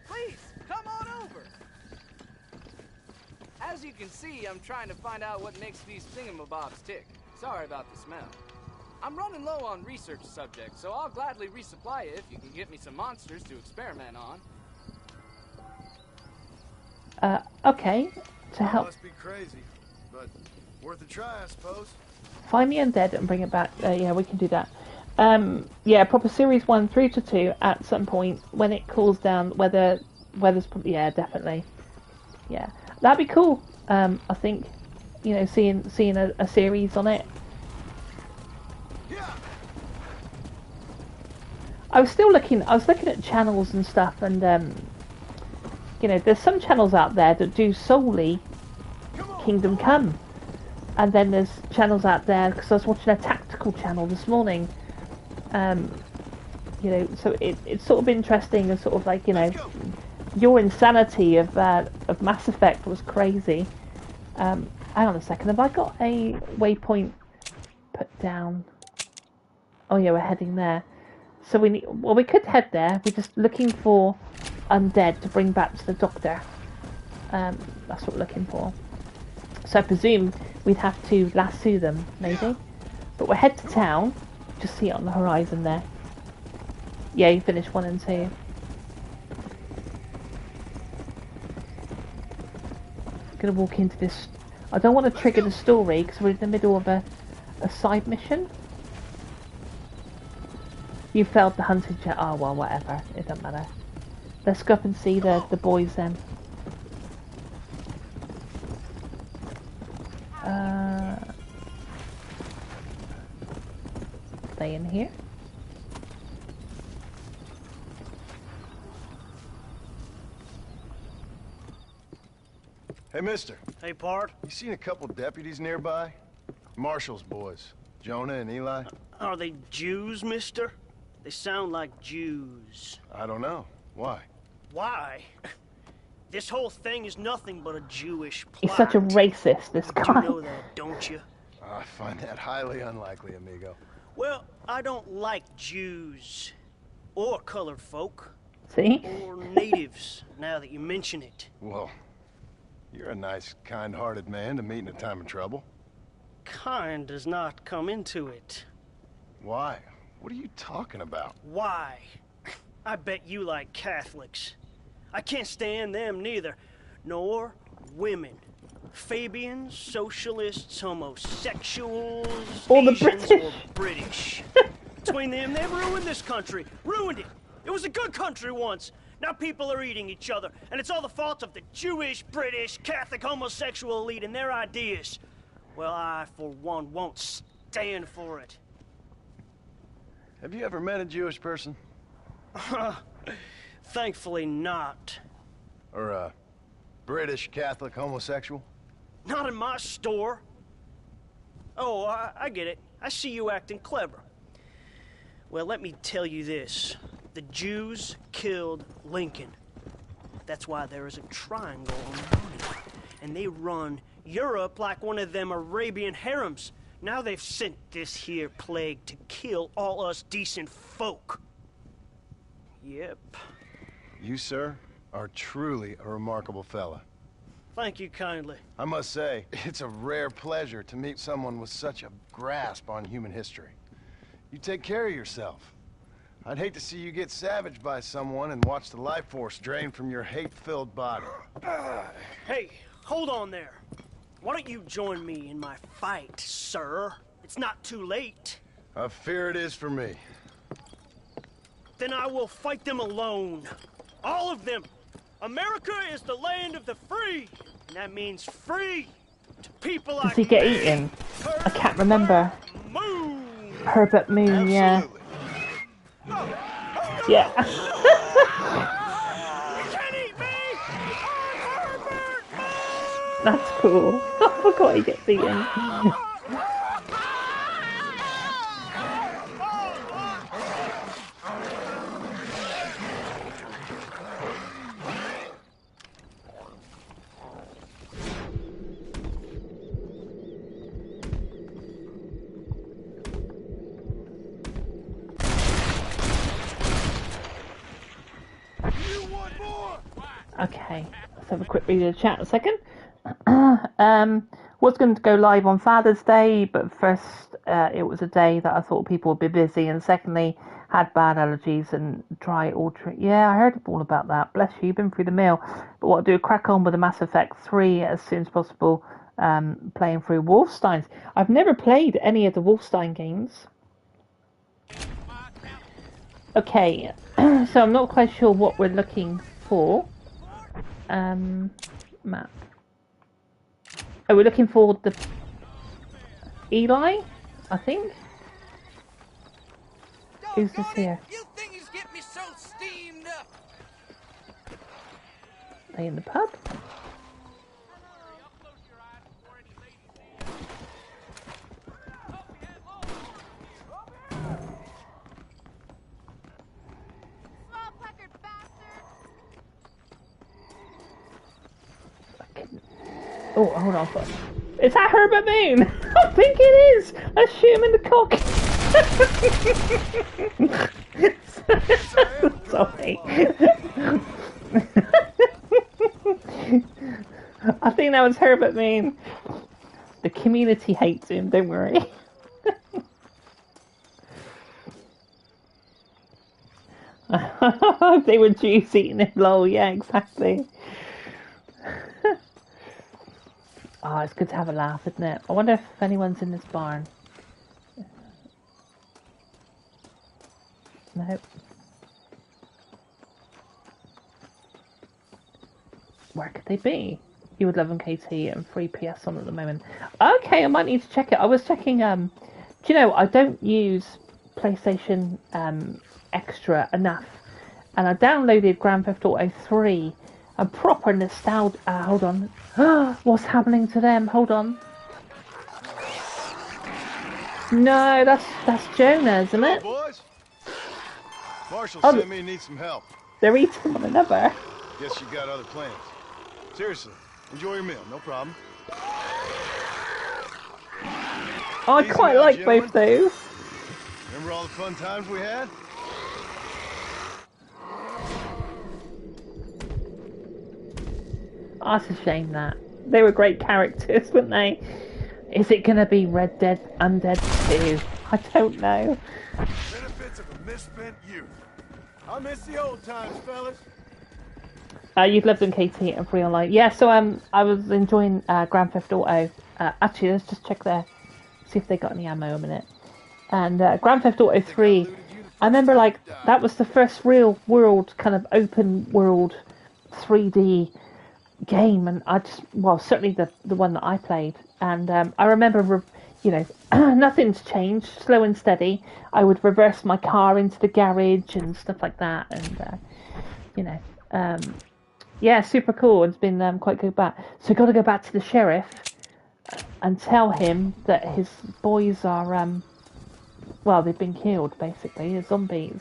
Please, come on over. As you can see, I'm trying to find out what makes these thingamabobs tick. Sorry about the smell. I'm running low on research subjects, so I'll gladly resupply you if you can get me some monsters to experiment on. Okay. To help. Must be crazy, but worth a try, I suppose. Find the undead and bring it back. Yeah, we can do that. Proper series 1 through to 2 at some point when it cools down. Weather's probably, yeah, definitely. Yeah, that'd be cool. I think, you know, seeing a series on it. I was looking at channels and stuff, and you know, there's some channels out there that do solely Kingdom Come, and then there's channels out there, because I was watching a tactical channel this morning. You know, so it's sort of interesting, and sort of like, you know, your insanity of Mass Effect was crazy. Hang on a second, have I got a waypoint put down? Oh yeah, we're heading there. So we could head there. We're just looking for undead to bring back to the doctor. That's what we're looking for. So I presume we'd have to lasso them, maybe. But we'll head to town. Just see it on the horizon there. Yeah, you finished 1 and 2. I'm gonna walk into this. I don't want to trigger the story because we're in the middle of a side mission. You failed the hunting check. Oh well, whatever. It doesn't matter. Let's go up and see the boys then. They in here? Hey, mister. Hey, Pard. You seen a couple deputies nearby? Marshall's boys. Jonah and Eli? Are they Jews, mister? They sound like Jews. I don't know. Why? Why? This whole thing is nothing but a Jewish plot. He's such a racist, this You guy. know that, don't you? I find that highly unlikely, amigo. Well, I don't like Jews. Or colored folk. See? Or natives, now that you mention it. Well, you're a nice, kind-hearted man to meet in a time of trouble. Kind does not come into it. Why? What are you talking about? Why? I bet you like Catholics. I can't stand them neither. Nor women. Fabians, socialists, homosexuals, Or the Asians, British. or British. Between them, they've ruined this country. Ruined it. It was a good country once. Now people are eating each other, and it's all the fault of the Jewish, British, Catholic, homosexual elite and their ideas. Well, I, for one, won't stand for it. Have you ever met a Jewish person? Thankfully not. Or a British Catholic homosexual? Not in my store. Oh, I get it. I see you acting clever. Well, let me tell you this. The Jews killed Lincoln. That's why there is a triangle on the money. And they run Europe like one of them Arabian harems. Now they've sent this here plague to kill all us decent folk. Yep. You, sir, are truly a remarkable fella. Thank you kindly. I must say, it's a rare pleasure to meet someone with such a grasp on human history. You take care of yourself. I'd hate to see you get savaged by someone and watch the life force drain from your hate-filled body. Hey, hold on there. Why don't you join me in my fight, sir? It's not too late. I fear it is for me. Then I will fight them alone. All of them. America is the land of the free. And that means free to people like Does he get me. eaten? I can't remember. Moon. Herbert Moon, yeah. Absolutely. Yeah. You can't eat me. I'm Herbert Moon. That's cool. I forgot he gets eaten. Okay, let's have a quick read of the chat a second. Was going to go live on Father's Day, but first it was a day that I thought people would be busy, and secondly had bad allergies and dry altering. Yeah, I heard all about that. Bless you, you've been through the mill. But what I'll do, crack on with the Mass Effect 3 as soon as possible, playing through Wolfensteins. I've never played any of the Wolfenstein games. Okay, so I'm not quite sure what we're looking for. Map. Oh, we're looking for the Eli, I think. Who's this here? You things get me so steamed up. Are they in the pub? Oh, hold on. Is that Herbert Moon? I think it is. Let's shoot him in the cock. Sorry. I think that was Herbert Moon. The community hates him, don't worry. They were Jews eating him, lol, yeah, exactly. Oh, it's good to have a laugh, isn't it? I wonder if anyone's in this barn. Nope. Where could they be? You would love them, KT, and free PS on at the moment. Okay, I might need to check it. I was checking, do you know, I don't use PlayStation Extra enough. And I downloaded Grand Theft Auto 3 A proper nostalgia. Hold on. What's happening to them? Hold on. No, that's Jonah, isn't it? Boys? Marshall Oh, sent me and needs some help. they're eating one another. Guess you got other plans. Seriously, enjoy your meal, no problem. I Easy quite now, like gentlemen. both those. Remember all the fun times we had? Oh, it's a shame that. They were great characters, weren't they? Is it going to be Red Dead Undead 2? I don't know. Benefits of a misspent youth. I miss the old times, fellas. You've lived in KT and Free Online. Yeah, so I was enjoying Grand Theft Auto. Actually, let's just check there. See if they got any ammo a minute. And Grand Theft Auto 3, I remember like that was the first real world, kind of open world 3D game, and certainly the one that I played. And I remember, nothing's changed, slow and steady. I would reverse my car into the garage and stuff like that, and yeah, super cool. It's been quite good back. So got to go back to the sheriff and tell him that his boys are they've been killed basically. They're zombies.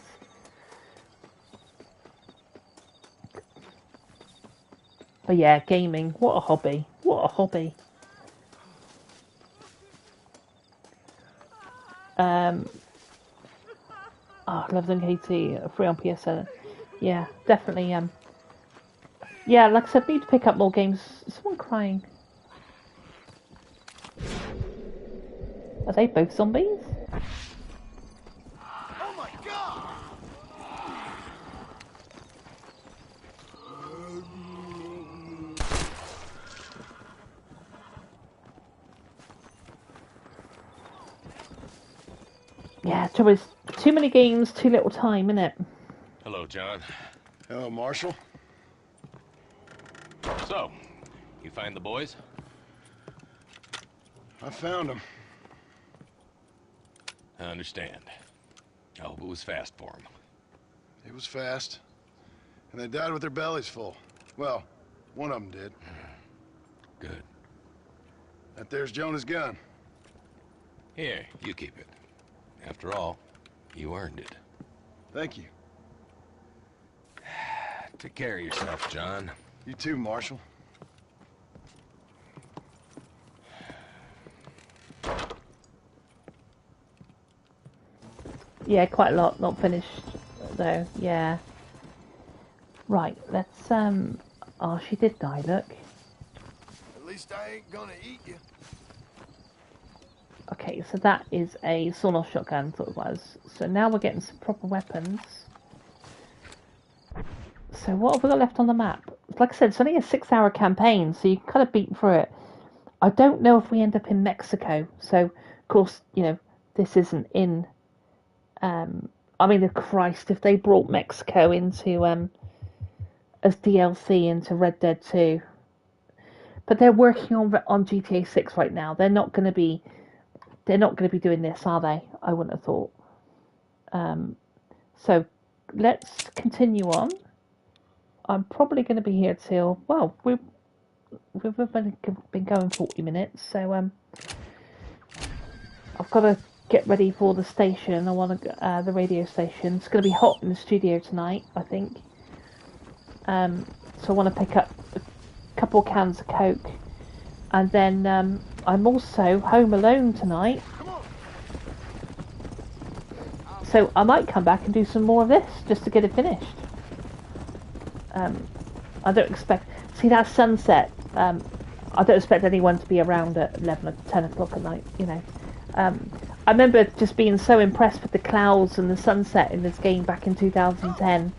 But yeah, gaming. What a hobby. What a hobby. Love them KT, free on PSN. Yeah, definitely. Yeah, like I said, need to pick up more games. Is someone crying? Are they both zombies? Oh my god! Yeah, trouble is, too many games, too little time, innit? Hello, John. Hello, Marshall. So, you find the boys? I found them. I understand. I hope it was fast for them. It was fast. And they died with their bellies full. Well, one of them did. Good. That there's Jonah's gun. Here, you keep it. After all, you earned it. Thank you. Take care of yourself, John. You too, Marshall. Yeah, quite a lot not finished though. Yeah. Right, let's oh, she did die, look. At least I ain't gonna eat you. Okay, so that is a sawn-off shotgun, thought it was. So now we're getting some proper weapons. So what have we got left on the map? Like I said, it's only a 6-hour campaign, so you can kind of beat through it. I don't know if we end up in Mexico. So, of course, this isn't in... I mean, Christ, if they brought Mexico into... as DLC into Red Dead 2. But they're working on GTA 6 right now. They're not going to be doing this, are they? I wouldn't have thought. So let's continue on. I'm probably going to be here till, well, we've been going 40 minutes, so I've got to get ready for the station. I want to the radio station. It's going to be hot in the studio tonight, I think. So I want to pick up a couple of cans of Coke, and then I'm also home alone tonight. So I might come back and do some more of this just to get it finished. I don't expect... See, that sunset, I don't expect anyone to be around at 11 or 10 o'clock at night, I remember just being so impressed with the clouds and the sunset in this game back in 2010.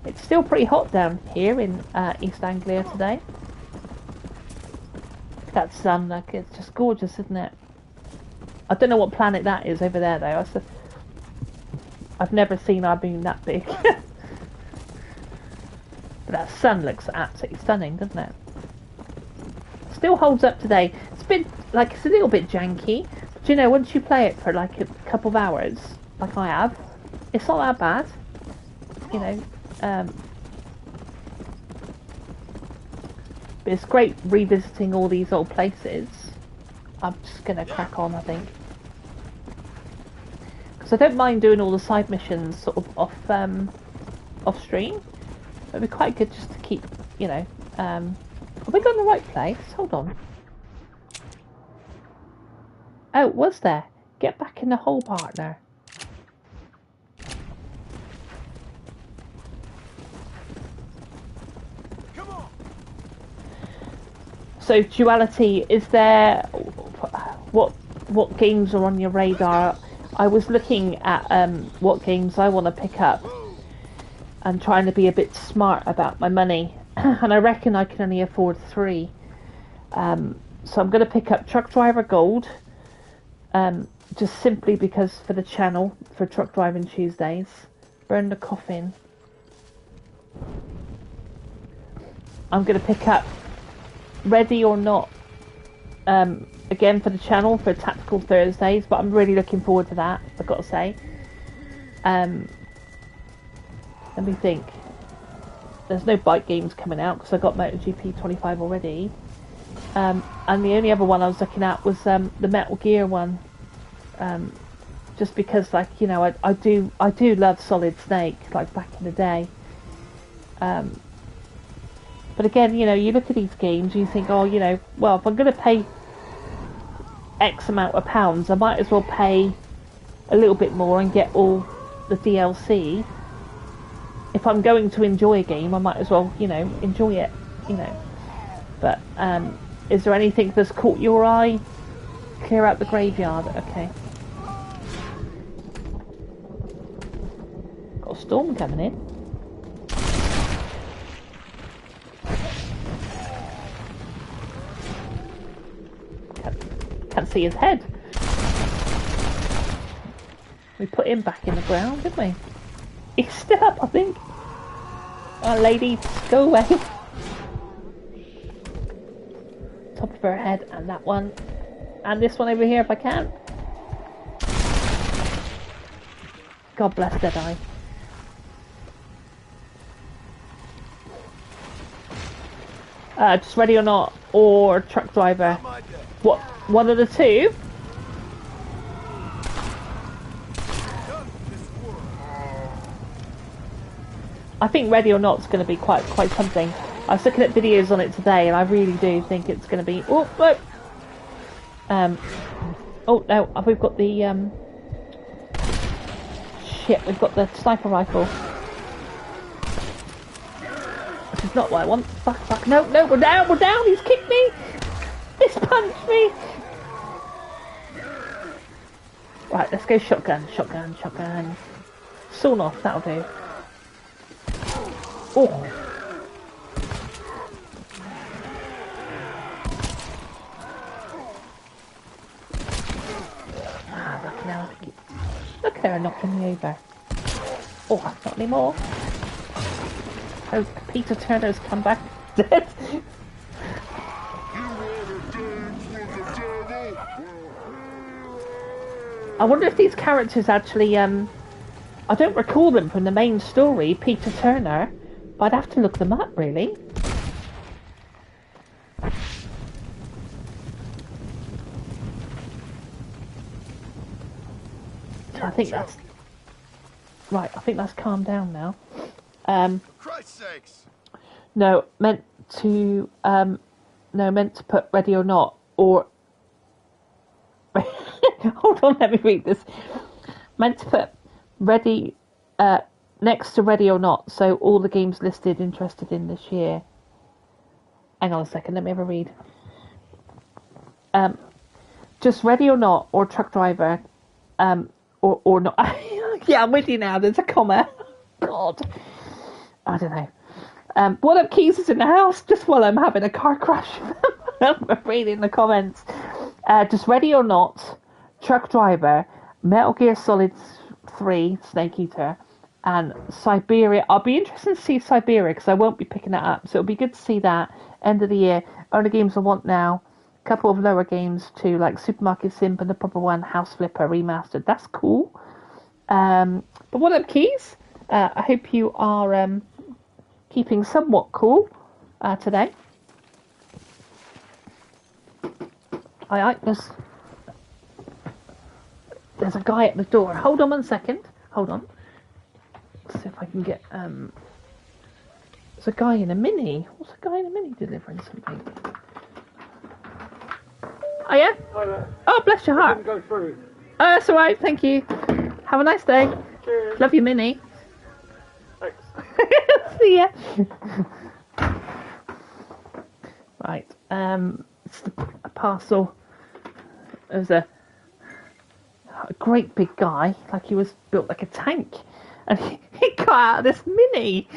It's still pretty hot down here in East Anglia today. That sun, like, it's just gorgeous, isn't it? I don't know what planet that is over there, though. I've never seen our moon that big. But that sun looks absolutely stunning, doesn't it? Still holds up today. It's been, like, it's a little bit janky. do you know, once you play it for like a couple of hours, like I have, it's not that bad. You know, but it's great revisiting all these old places. I'm just gonna crack on, I think, because I don't mind doing all the side missions sort of off stream. It'd be quite good just to keep, you know. Have we got in the right place? Hold on. Oh, was there? Get back in the hole, partner. Come on. So, Duality, is there... What games are on your radar? I was looking at what games I want to pick up and trying to be a bit smart about my money. And I reckon I can only afford 3. So I'm going to pick up Truck Driver Gold. Just simply because for the channel, for Truck Driving Tuesdays. Burn the Coffin. I'm going to pick up Ready or Not. Again for the channel, for Tactical Thursdays. But I'm really looking forward to that, I've got to say. Let me think. There's no bike games coming out because I got MotoGP 25 already. And the only other one I was looking at was the Metal Gear one. Just because, like, you know, I do love Solid Snake, like back in the day. But again, you know, you look at these games and you think, oh, you know, well, if I'm going to pay X amount of pounds, I might as well pay a little bit more and get all the DLC. If I'm going to enjoy a game, I might as well, you know, enjoy it, you know. But, is there anything that's caught your eye? Clear out the graveyard, okay. Got a storm coming in. Can't see his head. We put him back in the ground, didn't we? He's still up, I think. Oh, lady, go away. Top of her head, and that one. And this one over here, if I can. God bless Deadeye. Just Ready or Not, or Truck Driver. What? One of the two? I think Ready or Not's going to be quite something. I was looking at videos on it today, and I really do think it's going to be. Oh, look. Oh no, we've got the shit. We've got the sniper rifle. This is not what I want. Fuck. No, we're down. He's kicked me. He's punched me. Right, let's go shotgun. Sawn off. That'll do. Oh. Look at her knocking me over. Oh, not anymore. Oh, Peter Turner's come back dead. I wonder if these characters actually, I don't recall them from the main story, Peter Turner, but I'd have to look them up, really. I think that's... Right, I think that's calmed down now. Christ's sakes! No, meant to put Ready or Not, or... Hold on, let me read this. Meant to put Ready, next to Ready or Not, so all the games listed interested in this year. Hang on a second, let me have a read. Just Ready or Not, or Truck Driver, or not. Yeah, I'm with you now. There's a comma. God. I don't know. What up, Keys is in the house just while I'm having a car crash. I'm reading the comments. Just Ready or Not, Truck Driver, Metal Gear Solid 3, Snake Eater, and Siberia. I'll be interested to see Siberia because I won't be picking that up. So it'll be good to see that. End of the year. Only games I want now. a couple of lower games too, like Supermarket Simp and the proper one, House Flipper Remastered. That's cool. But what up, Keys? I hope you are keeping somewhat cool today. There's a guy at the door. Hold on 1 second. Hold on. Let's see if I can get... There's a guy in a Mini. What's a guy in a Mini delivering something? Oh, yeah? Hi there. Oh, bless your heart. Didn't go through. Oh, that's alright. Thank you. Have a nice day. Cheers. Love your Mini. Thanks. See ya. Right. It's a parcel. There's a great big guy, like he was built like a tank, and he got out of this Mini.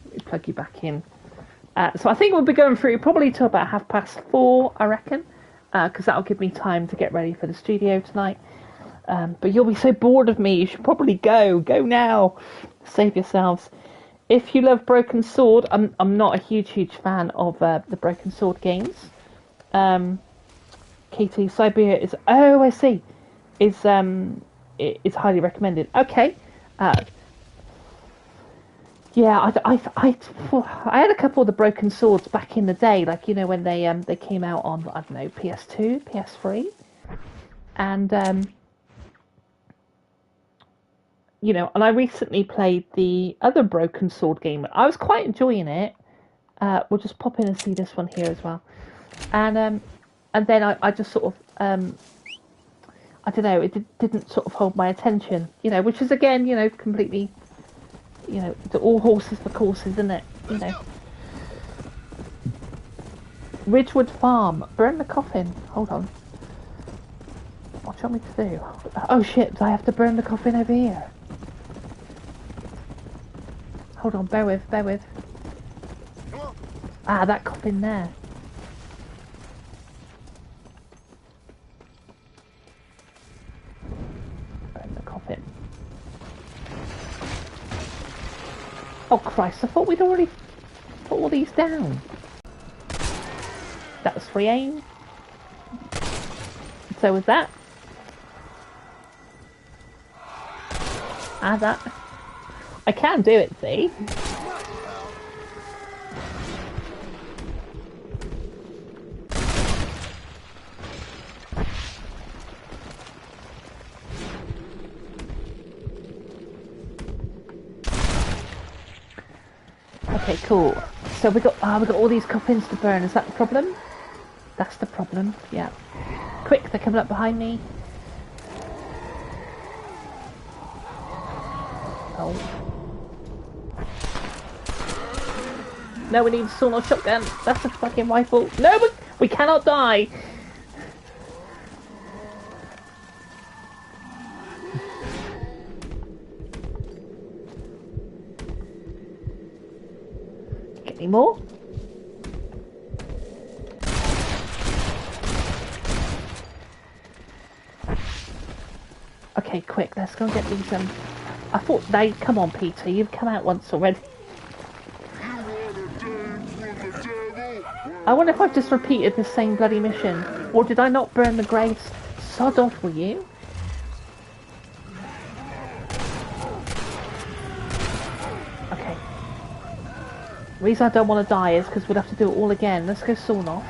Let me plug you back in. So I think we'll be going through probably till about 4:30, I reckon, because that'll give me time to get ready for the studio tonight. But you'll be so bored of me, you should probably go now. Save yourselves. If you love Broken Sword, I'm not a huge fan of the Broken Sword games. KT Siberia is, oh, I see, is highly recommended. Okay. Yeah, I had a couple of the Broken Swords back in the day, like, you know, when they came out on, I don't know, PS2, PS3, and you know, and I recently played the other Broken Sword game. I was quite enjoying it. We'll just pop in and see this one here as well, and then I just sort of I don't know, it didn't sort of hold my attention, you know, which is again, you know, completely, you know, all horses for courses, isn't it? You know. Ridgewood Farm. Burn the coffin. Hold on. What do you want me to do? Oh shit, do I have to burn the coffin over here? Hold on, bear with. Ah, that coffin there. Burn the coffin. Oh Christ, I thought we'd already put all these down. That was free aim. So was that. That. I can do it, see? Okay, cool. So we got all these coffins to burn. Is that the problem? That's the problem. Yeah. Quick, they're coming up behind me. Oh. No, we need a sawn-off shotgun. That's a fucking rifle. No, we cannot die. Get any more? Okay, quick, let's go and get these, I thought come on, Peter, you've come out once already. I wonder if I've just repeated the same bloody mission. Or did I not burn the graves? Sod off, will you? Okay. The reason I don't want to die is because we'd have to do it all again. Let's go sawn off.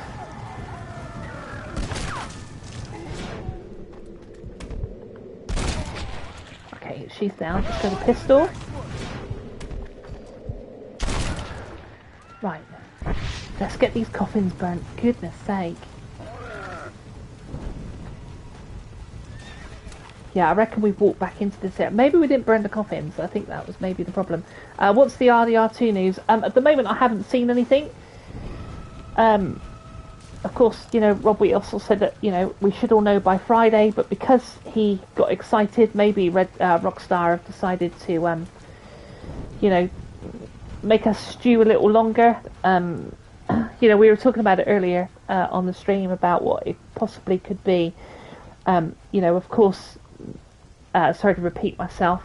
Okay, she's down. Let's go to pistol. Right. Let's get these coffins burnt. Goodness sake. Yeah, I reckon we've walked back into this area. Maybe we didn't burn the coffins. I think that was maybe the problem. What's the RDR2 news? At the moment, I haven't seen anything. Of course, you know, Rob Wheat also said that, you know, we should all know by Friday, but because he got excited, maybe Rockstar have decided to, you know, make us stew a little longer. You know, we were talking about it earlier on the stream about what it possibly could be. You know, of course, sorry to repeat myself,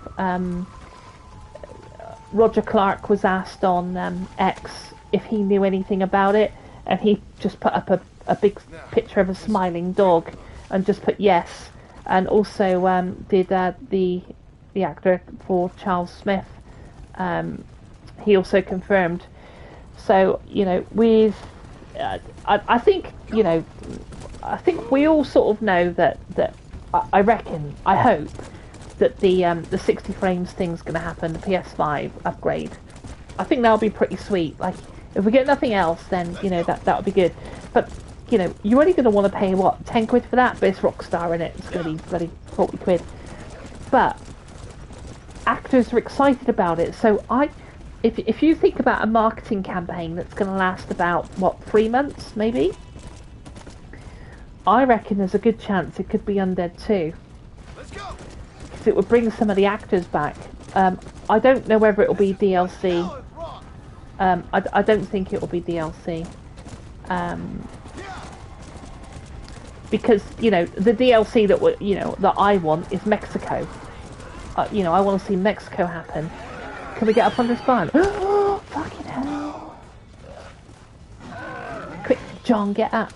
Roger Clark was asked on X if he knew anything about it, and he just put up a big picture of a smiling dog and just put yes. And also did the actor for Charles Smith, he also confirmed. So, you know, with I think, you know, I think we all sort of know that I reckon, I hope that the 60 frames thing's going to happen, the PS5 upgrade. I think that'll be pretty sweet. Like, if we get nothing else, then, you know, that would be good. But, you know, you're only going to want to pay, what, 10 quid for that? But it's Rockstar in it. It's going to be bloody 40 quid. But actors are excited about it. So if you think about a marketing campaign that's going to last about, what, 3 months, maybe? I reckon there's a good chance it could be Undead 2. Let's go. Because it would bring some of the actors back. I don't know whether it will be DLC. I don't think it will be DLC. Because, you know, the DLC that I want is Mexico. You know, I want to see Mexico happen. Can we get up on this barn? Oh, fucking hell. Quick, John, get up.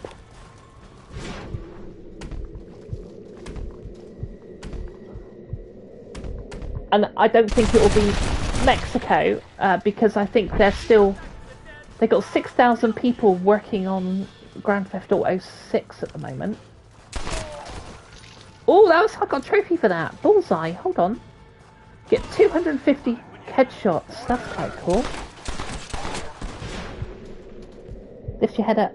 And I don't think it will be Mexico, because I think they've got 6,000 people working on Grand Theft Auto 6 at the moment. Oh, I got a trophy for that. Bullseye, hold on. Get 250 headshots, that's quite cool. Lift your head up.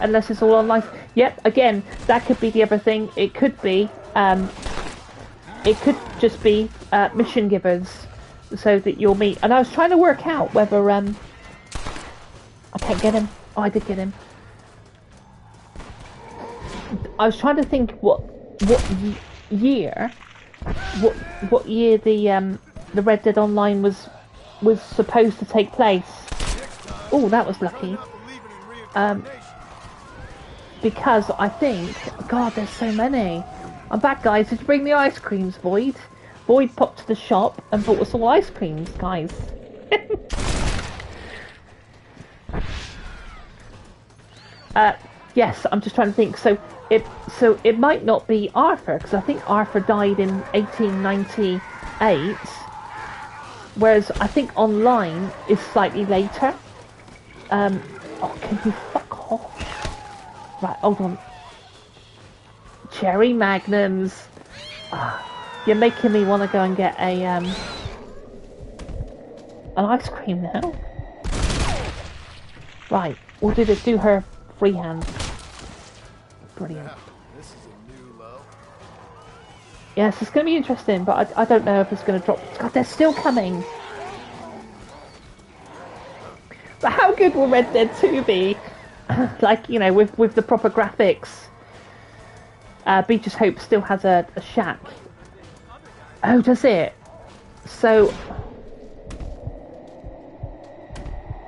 Unless it's all online. Yep, again, that could be the other thing. It could be, it could just be mission givers, so that you'll meet. And I was trying to work out whether I can't get him. Oh, I did get him. I was trying to think what year the Red Dead Online was supposed to take place. Oh, that was lucky. Because I think, God, there's so many. I'm back, guys. Did you bring the ice creams, Void? Void popped to the shop and bought us all ice creams, guys. Yes, I'm just trying to think. So it might not be Arthur, because I think Arthur died in 1898, whereas I think online is slightly later. Oh, can you fuck off? Right, hold on. Cherry Magnums. You're making me want to go and get an ice cream now. Right, we'll do her freehand. Brilliant. This is a new low. Yes, it's going to be interesting, but I don't know if it's going to drop. God, they're still coming. But how good will Red Dead 2 be? Like, you know, with the proper graphics. Beaches Hope still has a shack. Oh, does it? So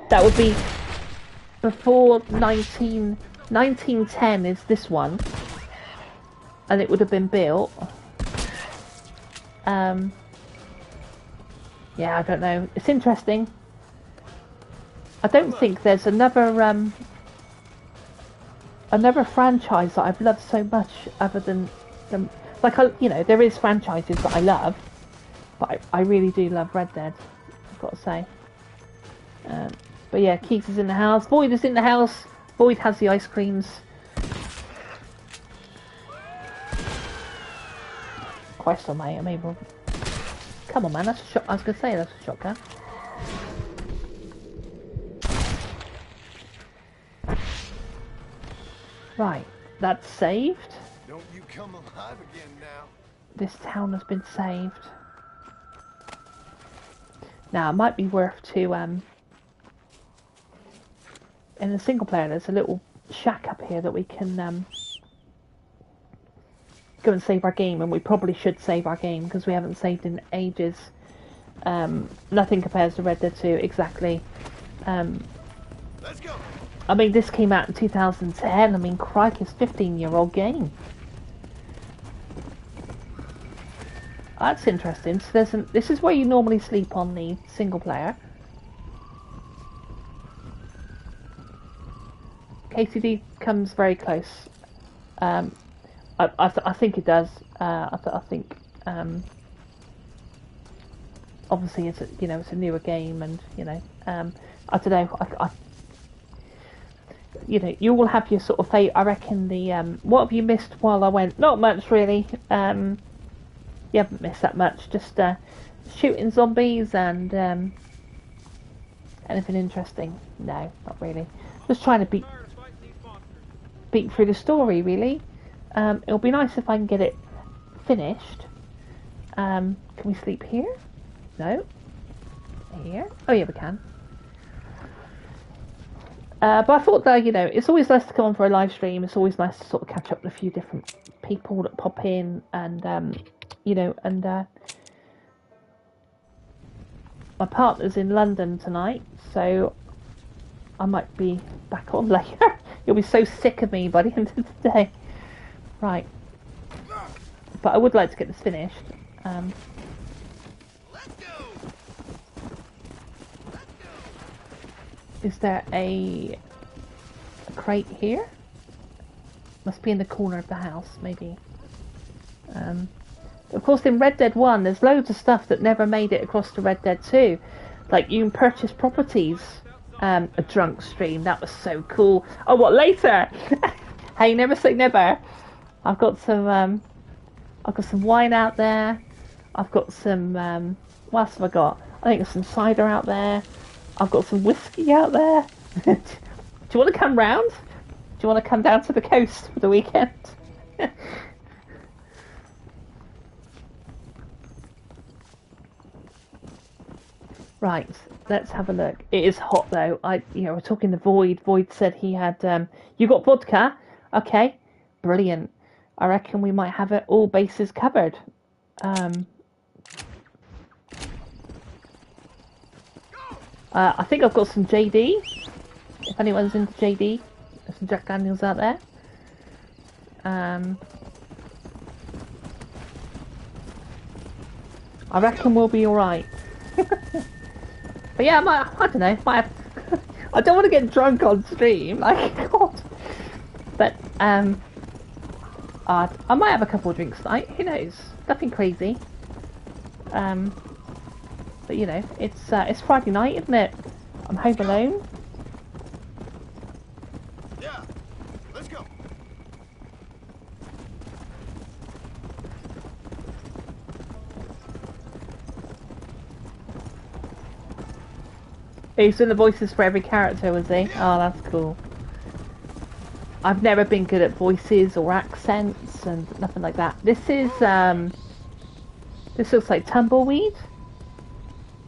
that would be before 1910 is this one, and it would have been built. Yeah, I don't know. It's interesting. I don't think there's another franchise that I've loved so much other than like, you know, there is franchises that I love, but I really do love Red Dead, I've got to say. But yeah, Keith is in the house. Void is in the house. Void has the ice creams. Christ almighty, I'm able. Come on, man, that's a shot. I was going to say that's a shotgun. Right, that's saved. Don't you come alive again now. This town has been saved. Now, it might be worth to, in the single player, there's a little shack up here that we can, go and save our game, and we probably should save our game, because we haven't saved in ages. Nothing compares to Red Dead 2, exactly. Let's go. I mean, this came out in 2010. I mean, crikey, it's a 15-year-old game. That's interesting. So this is where you normally sleep on the single player. KCD comes very close. I think it does. I think obviously it's it's a newer game, and I don't know. You will have your sort of fate. I reckon the what have you missed while I went? Not much really. You haven't missed that much. Just shooting zombies and anything interesting. No, not really. Just trying to beat through the story really. It'll be nice if I can get it finished. Can we sleep here? No. Here? Oh yeah, we can. But I thought that, it's always nice to come on for a live stream. It's always nice to sort of catch up with a few different people that pop in, and my partner's in London tonight, so I might be back on later. You'll be so sick of me by the end of the day. Right. But I would like to get this finished. Is there a crate here? Must be in the corner of the house, maybe. Of course, in Red Dead 1, there's loads of stuff that never made it across to Red Dead 2. Like, you can purchase properties. A drunk stream, that was so cool. Oh, what, later? Hey, never say never. I've got some wine out there. I've got some, what else have I got? I think there's some cider out there. I've got some whiskey out there. Do you want to come round? Do you want to come down to the coast for the weekend? Right, let's have a look. It is hot though. We're talking to Void. Void said he had. You got vodka? Okay, brilliant. I reckon we might have it all bases covered. I think I've got some JD. If anyone's into JD, there's some Jack Daniels out there. I reckon we'll be alright. But yeah, I don't know. I don't want to get drunk on stream. Like, God. But I might have a couple of drinks tonight. Who knows? Nothing crazy. But it's Friday night, isn't it? I'm home alone. Yeah, let's go. He's doing the voices for every character, was he? Oh, that's cool. I've never been good at voices or accents and nothing like that. This looks like Tumbleweed.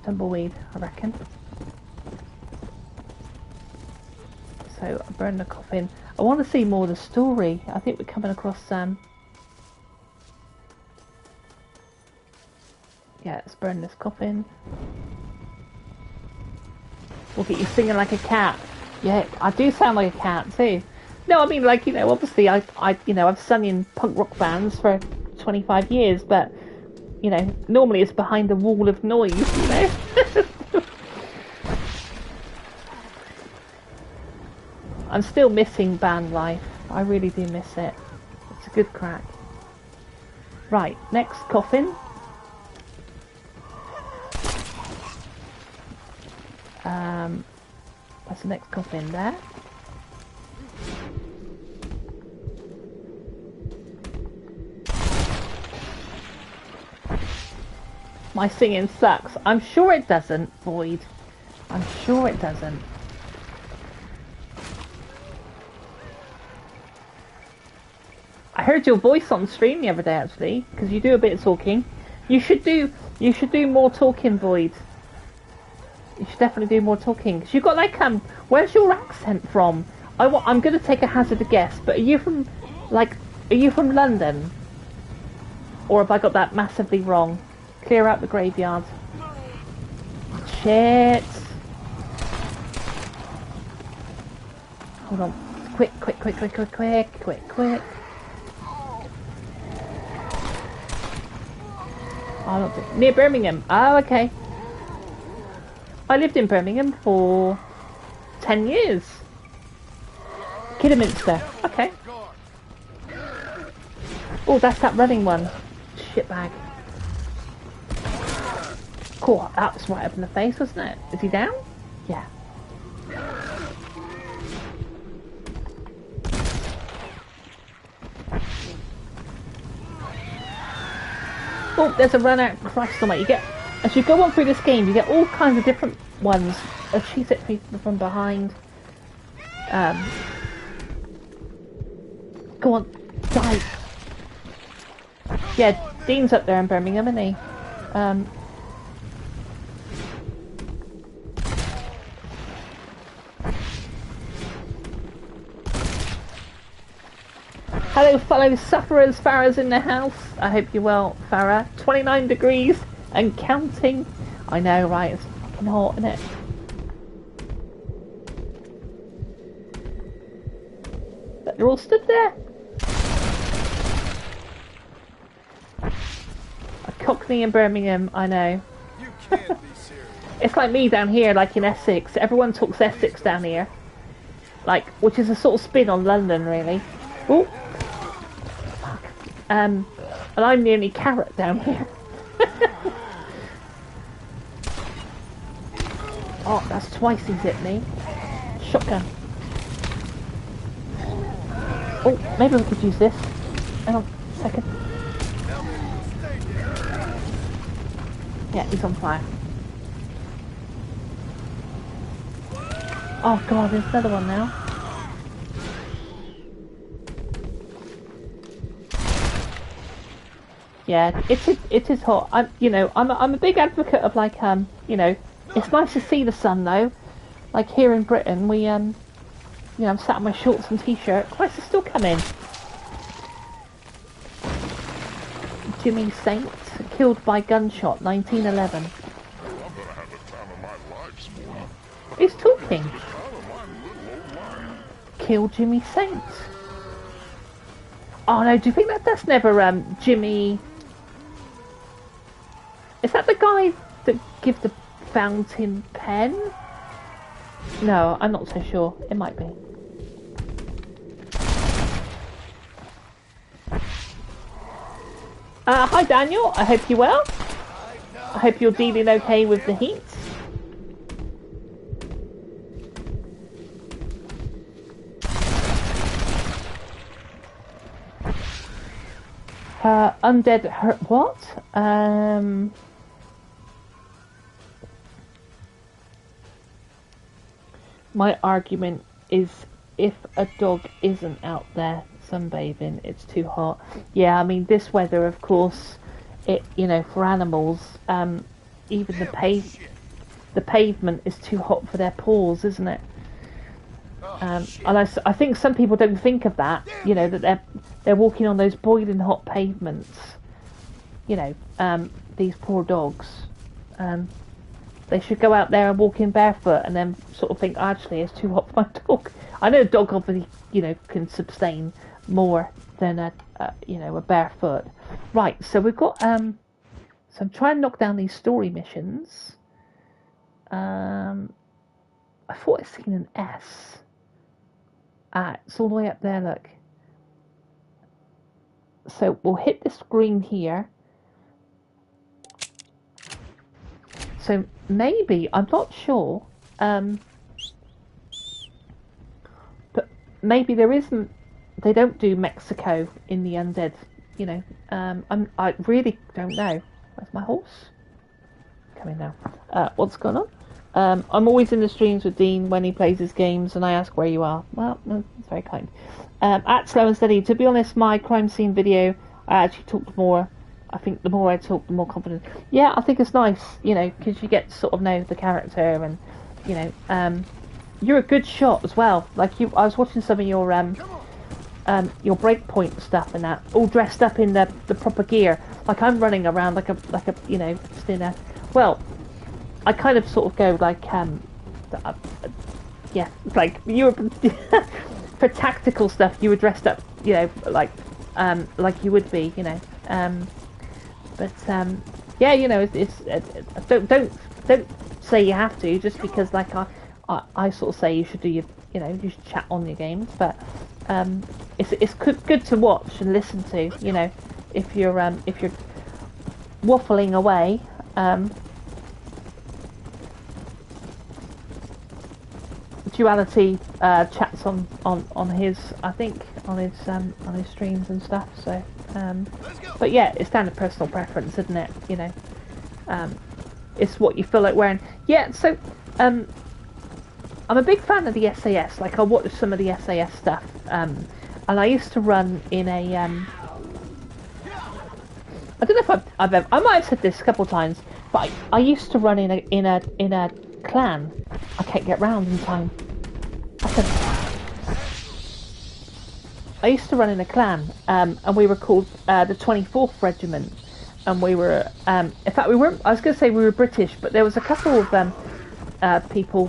Tumbleweed, I reckon. So, I burn the coffin. I want to see more of the story. I think we're coming across yeah, let's burn this coffin. Look at you singing like a cat. Yeah, I do sound like a cat too. No, I mean, like, obviously I've sung in punk rock bands for 25 years, but normally it's behind a wall of noise, I'm still missing band life. I really do miss it. It's a good crack. Right, next coffin. What's the next coffin there? My singing sucks. I'm sure it doesn't, Void. I'm sure it doesn't. I heard your voice on stream the other day, actually, because you do a bit of talking. You should do more talking, Void. You should definitely do more talking. Cause you've got like where's your accent from? I'm gonna take a hazard guess, but are you from London? Or have I got that massively wrong? Clear out the graveyard. Shit. Hold on. Quick. Oh, near Birmingham. Oh, okay. I lived in Birmingham for 10 years. Kidderminster. Okay. Oh, that's that running one. Shitbag. Cool, that was right up in the face, wasn't it? Is he down? Yeah. Oh, there's a runner. Christ almighty. You get, as you go on through this game, you get all kinds of different ones. She hits people from behind. Go on, die. Yeah, Dean's up there in Birmingham, isn't he? Hello fellow sufferers, Farah's in the house. I hope you're well, Farah. 29 degrees and counting. I know, right? It's fucking hot, isn't it? But they're all stood there. A Cockney in Birmingham, I know. You can't be serious. It's like me down here, like in Essex. Everyone talks Essex down here. Like, which is a sort of spin on London, really. Oh. And I'm the only carrot down here. Oh, that's twice he's hit me. Shotgun. Oh, maybe we could use this. Hang on a second. Yeah, he's on fire. Oh god, there's another one now. Yeah, it is hot. I'm a big advocate of like it's nice to see the sun though. Like here in Britain, we I'm sat in my shorts and t-shirt. Christ, it's still coming. Jimmy Saint killed by gunshot, 1911. He's talking. Kill Jimmy Saint. Oh no, do you think that's never Jimmy? Is that the guy that give the fountain pen? No, I'm not so sure. It might be. Hi Daniel, I hope you're well. I hope you're dealing okay with the heat. Undead hurt what? My argument is if a dog isn't out there sunbathing, it's too hot. Yeah, I mean this weather, of course, for animals, even the pavement is too hot for their paws, isn't it? And I think some people don't think of that, that they're walking on those boiling hot pavements. These poor dogs. They should go out there and walk in barefoot, and then sort of think, actually, it's too hot for my dog. I know a dog obviously, can sustain more than a barefoot. Right, so we've got so I'm trying to knock down these story missions. I thought I'd seen an S. It's all the way up there, look. So we'll hit the screen here. So maybe, I'm not sure, but maybe there isn't, they don't do Mexico in the Undead, I really don't know. Where's my horse? Coming now. What's going on? I'm always in the streams with Dean when he plays his games, and I ask where you are. Well, that's very kind. At Slow and Steady, to be honest, my crime scene video, I actually talked more. I think the more I talk, the more confident. Yeah, I think it's nice, because you get to sort of know the character, and, you're a good shot as well. Like, I was watching some of your breakpoint stuff and that, all dressed up in the proper gear. Like, I'm running around like a stinner. Well, I kind of sort of go like, yeah, like you were for tactical stuff. You were dressed up, like you would be, But yeah, it's don't say you have to just because like I sort of say you should do you know, you should chat on your games, but it's good to watch and listen to. You know, if you're waffling away. Duality chats on his, I think, on his streams and stuff. So, but yeah, it's down to personal preference, isn't it? You know, it's what you feel like wearing. Yeah. So, I'm a big fan of the SAS. Like, I watch some of the SAS stuff, and I used to run in a. I don't know if I might have said this a couple of times, but I used to run in a clan. I can't get round in time. I used to run in a clan, and we were called the 24th Regiment, and we were, in fact, we weren't. I was going to say we were British, but there was a couple of people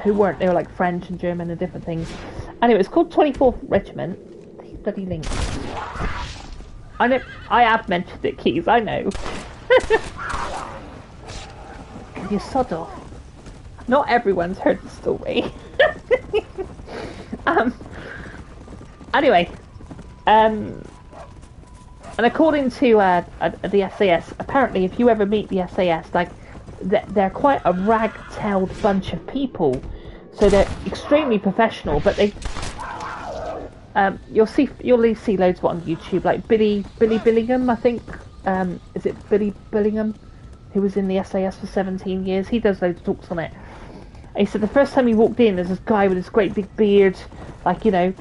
who weren't. They were like French and German and different things. Anyway, it's called 24th Regiment. These bloody links. I have mentioned it, Keys. I know. You sod off. Not everyone's heard the story. Anyway, and according to the SAS, apparently, if you ever meet the SAS, like they're quite a rag-tailed bunch of people, so they're extremely professional. But they, you'll see loads of it on YouTube, like Billy Billingham, I think. Is it Billy Billingham, who was in the SAS for 17 years? He does loads of talks on it. And he said the first time he walked in, there's this guy with this great big beard, like, you know,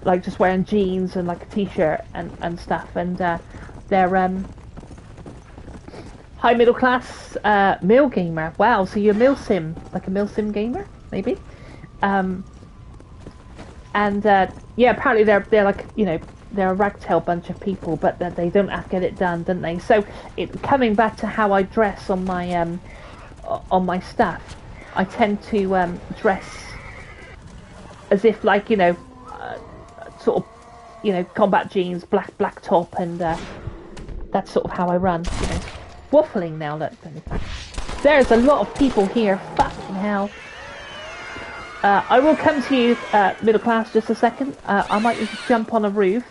like just wearing jeans and like a t-shirt and stuff. And they're high middle class male gamer. Wow, so you're a milsim gamer, maybe. Yeah, apparently they're like, you know, they're a ragtail bunch of people, but that they don't have to get it done, don't they? So coming back to how I dress on my stuff, I tend to dress as if, like, you know, sort of, you know, combat jeans, black top, and that's sort of how I run. You know, waffling now. Look, there's a lot of people here. Fucking hell. I will come to you, middle class, just a second. I might just jump on a roof.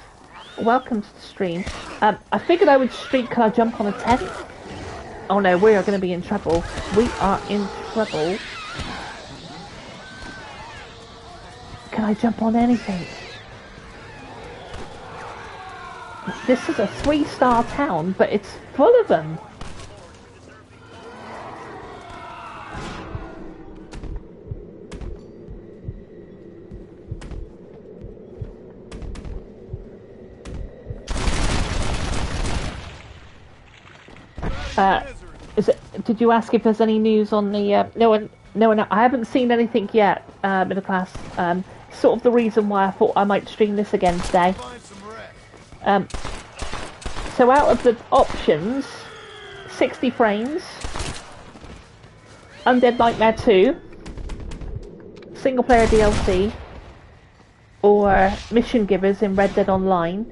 Welcome to the stream. I figured I would stream. Can I jump on a tent? Oh no, we are going to be in trouble. We are in trouble. Can I jump on anything? This is a 3-star town, but it's full of them. Did you ask if there's any news on the? No, I haven't seen anything yet. Middle class. Sort of the reason why I thought I might stream this again today. So out of the options, 60 frames, Undead Nightmare 2, single player DLC, or Mission Givers in Red Dead Online.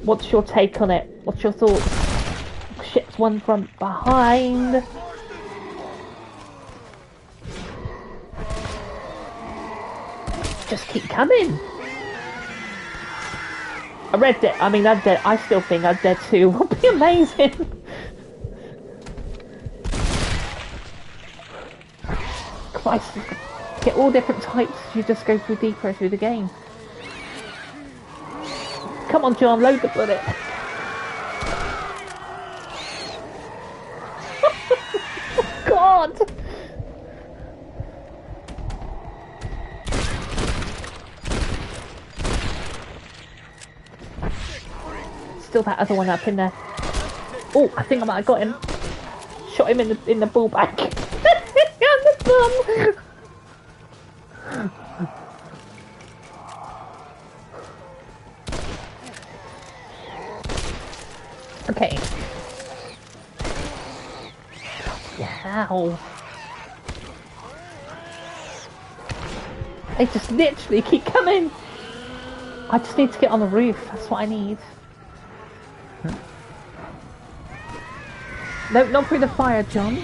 What's your take on it? What's your thoughts? Shit's one from behind. Just keep coming. Undead. I still think Undead 2 would be amazing. Christ, get all different types. You just go through deeper through the game. Come on, John, load the bullet. God. Still that other one up in there. Oh, I think I might have got him. Shot him in the ball back. On the thumb. Okay. Wow. They just literally keep coming. I just need to get on the roof. That's what I need. No, not through the fire, John.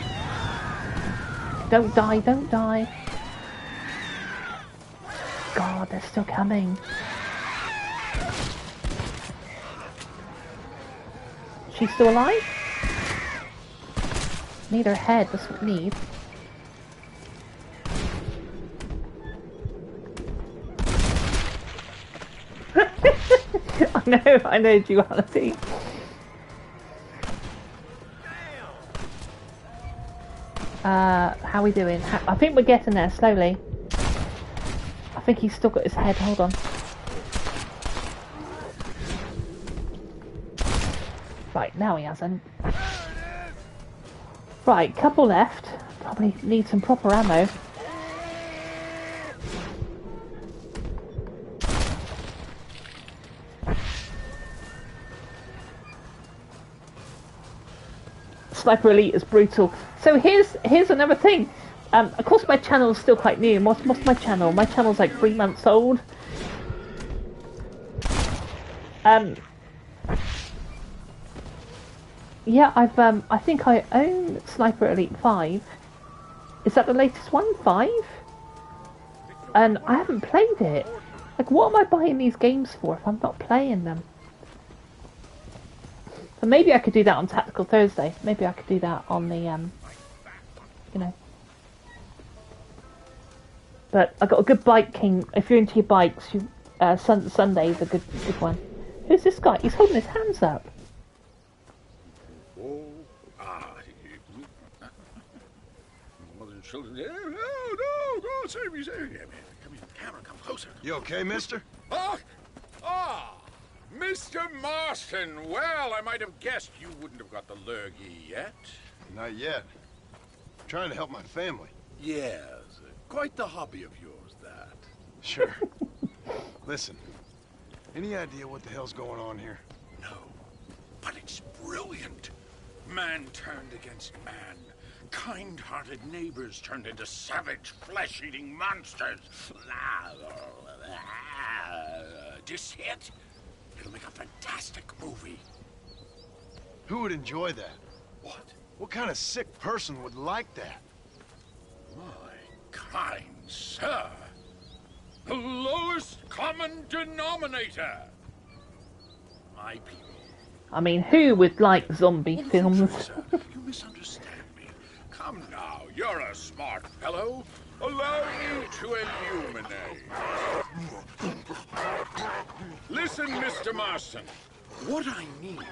Don't die, don't die. God, they're still coming. She's still alive? Need her head, that's what we need. I know, duality. How are we doing? I think we're getting there slowly. I think he's still got his head, hold on. Right, now he hasn't. Right, couple left. Probably need some proper ammo. Sniper Elite is brutal. So here's another thing. Of course my channel is still quite new. What's my channel? My channel's like 3 months old. Yeah, I think I own Sniper Elite 5. Is that the latest one? 5? And I haven't played it. Like, what am I buying these games for if I'm not playing them? But maybe I could do that on Tactical Thursday. Maybe I could do that on the, you know. But I got a good bike king. If you're into your bikes, Sunday's a good one. Who's this guy? He's holding his hands up. Mother and children. No, save me. Come here, camera, come closer. You okay, mister? Mr. Marston. Well, I might have guessed you wouldn't have got the lurgy yet. Not yet. I'm trying to help my family. Yes, quite the hobby of yours, that. Sure. Listen, any idea what the hell's going on here? No, but it's brilliant. Man turned against man. Kind-hearted neighbors turned into savage, flesh-eating monsters. Do you see it? It'll make a fantastic movie. Who would enjoy that? What? What kind of sick person would like that? My kind sir. The lowest common denominator. My people. I mean, who would like zombie films? Sir, you misunderstand me. Come now, you're a smart fellow. Allow me to illuminate. Listen, Mr. Marston. What I need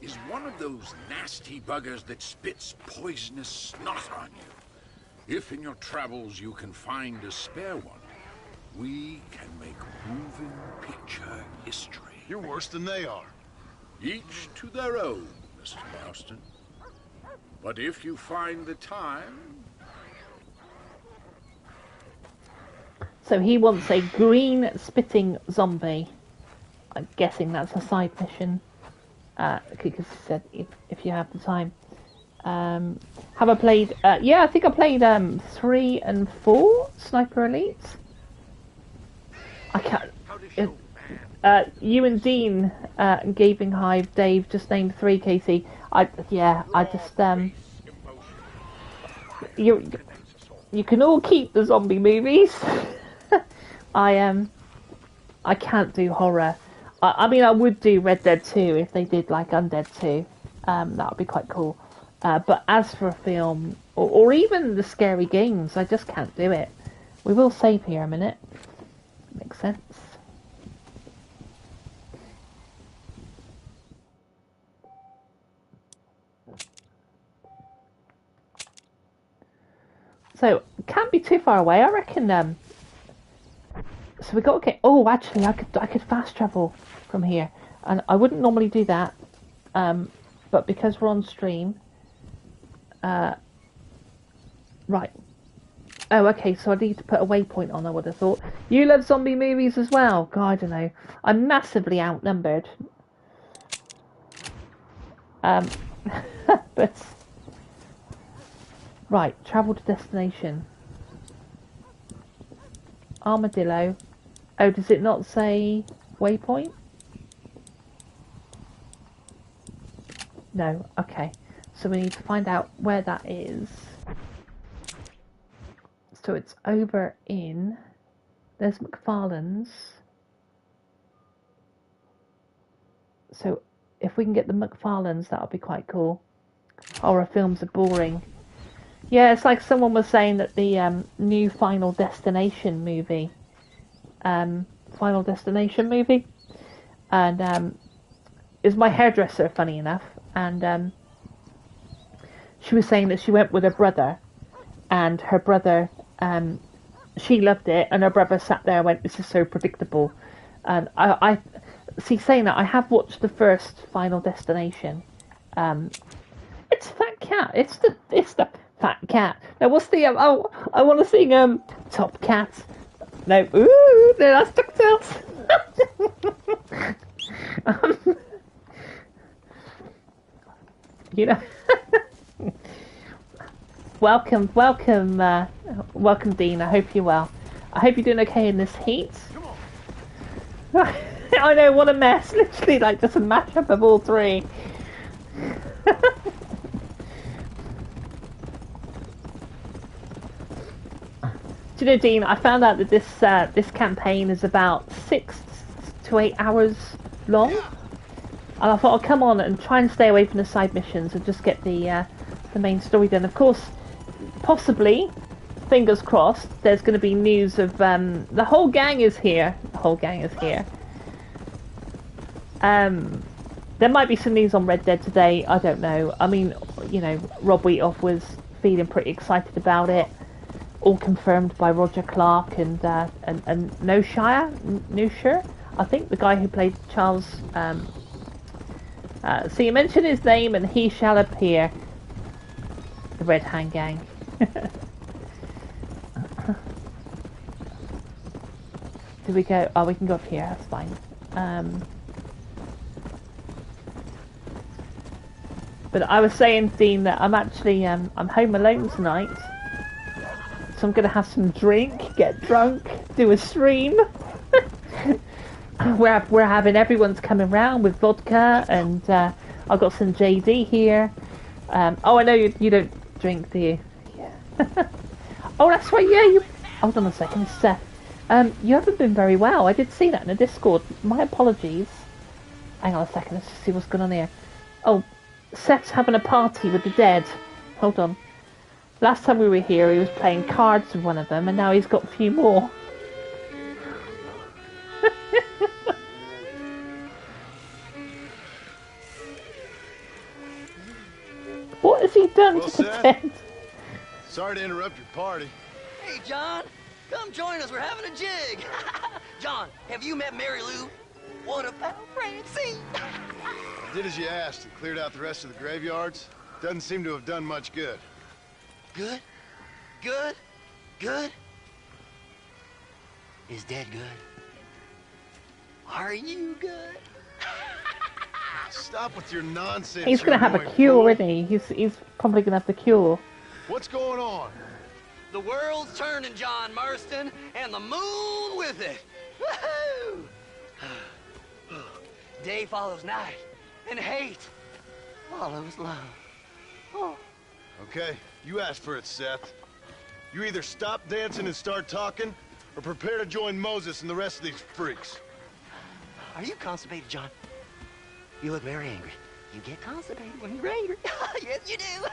is one of those nasty buggers that spits poisonous snot on you. If in your travels you can find a spare one, we can make moving picture history. You're worse than they are. Each to their own, Mr. Marston. But if you find the time... So he wants a green spitting zombie. I'm guessing that's a side mission. Because he said if you have the time. Have I played... yeah, I think I played 3 and 4 Sniper Elites. I can't... you and Dean, Gaping Hive, Dave, just named 3, Casey. I just... You can all keep the zombie movies. I can't do horror. I mean, I would do Red Dead 2 if they did like Undead 2. That would be quite cool. But as for a film, or even the scary games, I just can't do it. We will save here a minute. Makes sense. So, can't be too far away, I reckon. So we got to get... Oh, actually, I could fast travel from here. And I wouldn't normally do that. But because we're on stream... right. Oh, okay, so I need to put a waypoint on, I would have thought. You love zombie movies as well? God, I don't know. I'm massively outnumbered. But... Right, travel to destination. Armadillo. Oh, does it not say waypoint? No, okay. So we need to find out where that is. So it's over in There's McFarlane's. So if we can get the McFarlane's, that would be quite cool. Horror films are boring. Yeah, it's like someone was saying that the new Final Destination movie, and is my hairdresser, funny enough, and she was saying that she went with her brother, and her brother, she loved it, and her brother sat there and went, "This is so predictable," and I see, saying that, I have watched the first Final Destination. It's Fat Cat. It's the Fat Cat. Now what's the I want to sing Top Cat. No, ooh, no, that's DuckTales. You know. welcome, Dean. I hope you're well. I hope you're doing okay in this heat. I know, what a mess. Literally, like, just a mashup of all three. Do you know, Dean, I found out that this campaign is about 6 to 8 hours long. And I thought I'll come on and try and stay away from the side missions and just get the main story done. Of course, possibly, fingers crossed, there's going to be news of the whole gang is here. The whole gang is here. There might be some news on Red Dead today. I don't know. I mean, you know, Rob Wheatoff was feeling pretty excited about it. All confirmed by Roger Clark and No Shire, I think, the guy who played Charles. So you mention his name and he shall appear. The Red Hand Gang. Do we go? Oh, we can go up here. That's fine. But I was saying, Dean, that I'm actually I'm home alone tonight, so I'm gonna have some drink, get drunk, do a stream. we're having, everyone's coming round with vodka, and I've got some JD here. Oh, I know you don't drink, do you? Yeah. Oh, that's right. Yeah, you. Hold on a second, Seth. You haven't been very well. I did see that in the Discord. My apologies. Hang on a second. Let's just see what's going on here. Oh, Seth's having a party with the dead. Hold on. Last time we were here, he was playing cards with one of them, and now he's got a few more. What has he done to the dead? Sorry to interrupt your party. Hey, John. Come join us. We're having a jig. John, have you met Mary Lou? What about Francine? I did as you asked and cleared out the rest of the graveyards. Doesn't seem to have done much good. Good? Good? Good? Is Dad good? Are you good? Stop with your nonsense. He's going to have a cure, isn't he? He's probably going to have the cure. What's going on? The world's turning, John Marston, and the moon with it. Woohoo! Day follows night, and hate follows love. Oh. Okay, you asked for it, Seth. You either stop dancing and start talking, or prepare to join Moses and the rest of these freaks. Are you constipated, John? You look very angry. You get constipated when you're angry. Yes, you do.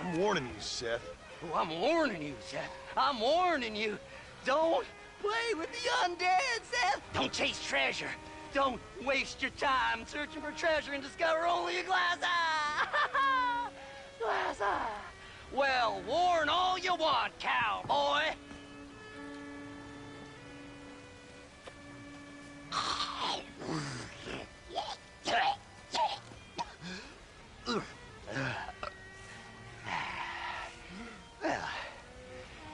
I'm warning you, Seth. Oh, I'm warning you, Seth. I'm warning you. Don't play with the undead, Seth. Don't chase treasure. Don't waste your time searching for treasure and discover only a glass eye. Glass eye. Well, warn all you want, cowboy. Well,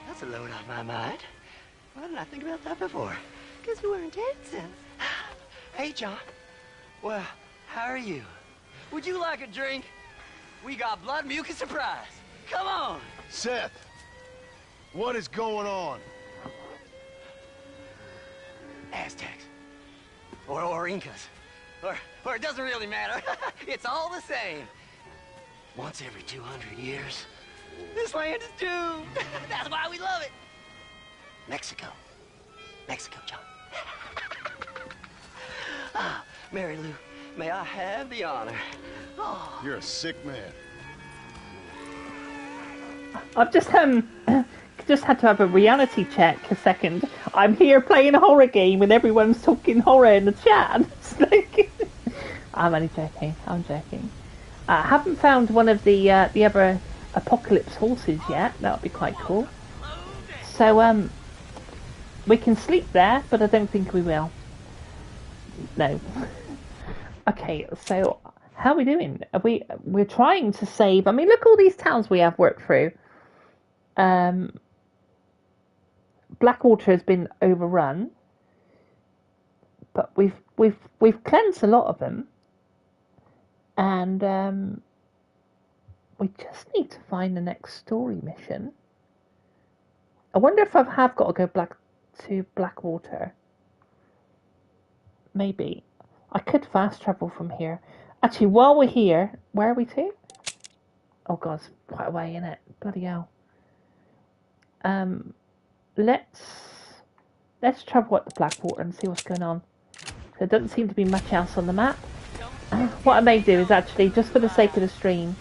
that's a load off my mind. Why didn't I think about that before? Because you weren't dancing. Hey, John. Well, how are you? Would you like a drink? We got blood mucus surprise. Come on. Seth, what is going on? Aztecs. Or Incas. Or it doesn't really matter. It's all the same. Once every 200 years, this land is doomed. That's why we love it. Mexico. Mexico, John. Ah, Mary Lou, may I have the honor? Oh. You're a sick man. I've just just had to have a reality check a second. I'm here playing a horror game and everyone's talking horror in the chat. It's like, I'm only joking. I'm joking. I haven't found one of the other apocalypse horses yet. That would be quite cool. So we can sleep there, but I don't think we will. No. Okay, so how are we doing? We're trying to save. I mean, look all these towns we have worked through. Blackwater has been overrun, but we've cleansed a lot of them, and we just need to find the next story mission. I wonder if I have got to go to Blackwater. Maybe I could fast travel from here. Actually, while we're here, where are we to? Oh God, it's quite a way, isn't it? Bloody hell. Let's travel up to Blackwater and see what's going on. There doesn't seem to be much else on the map. What I may do is actually, just for the sake of the stream,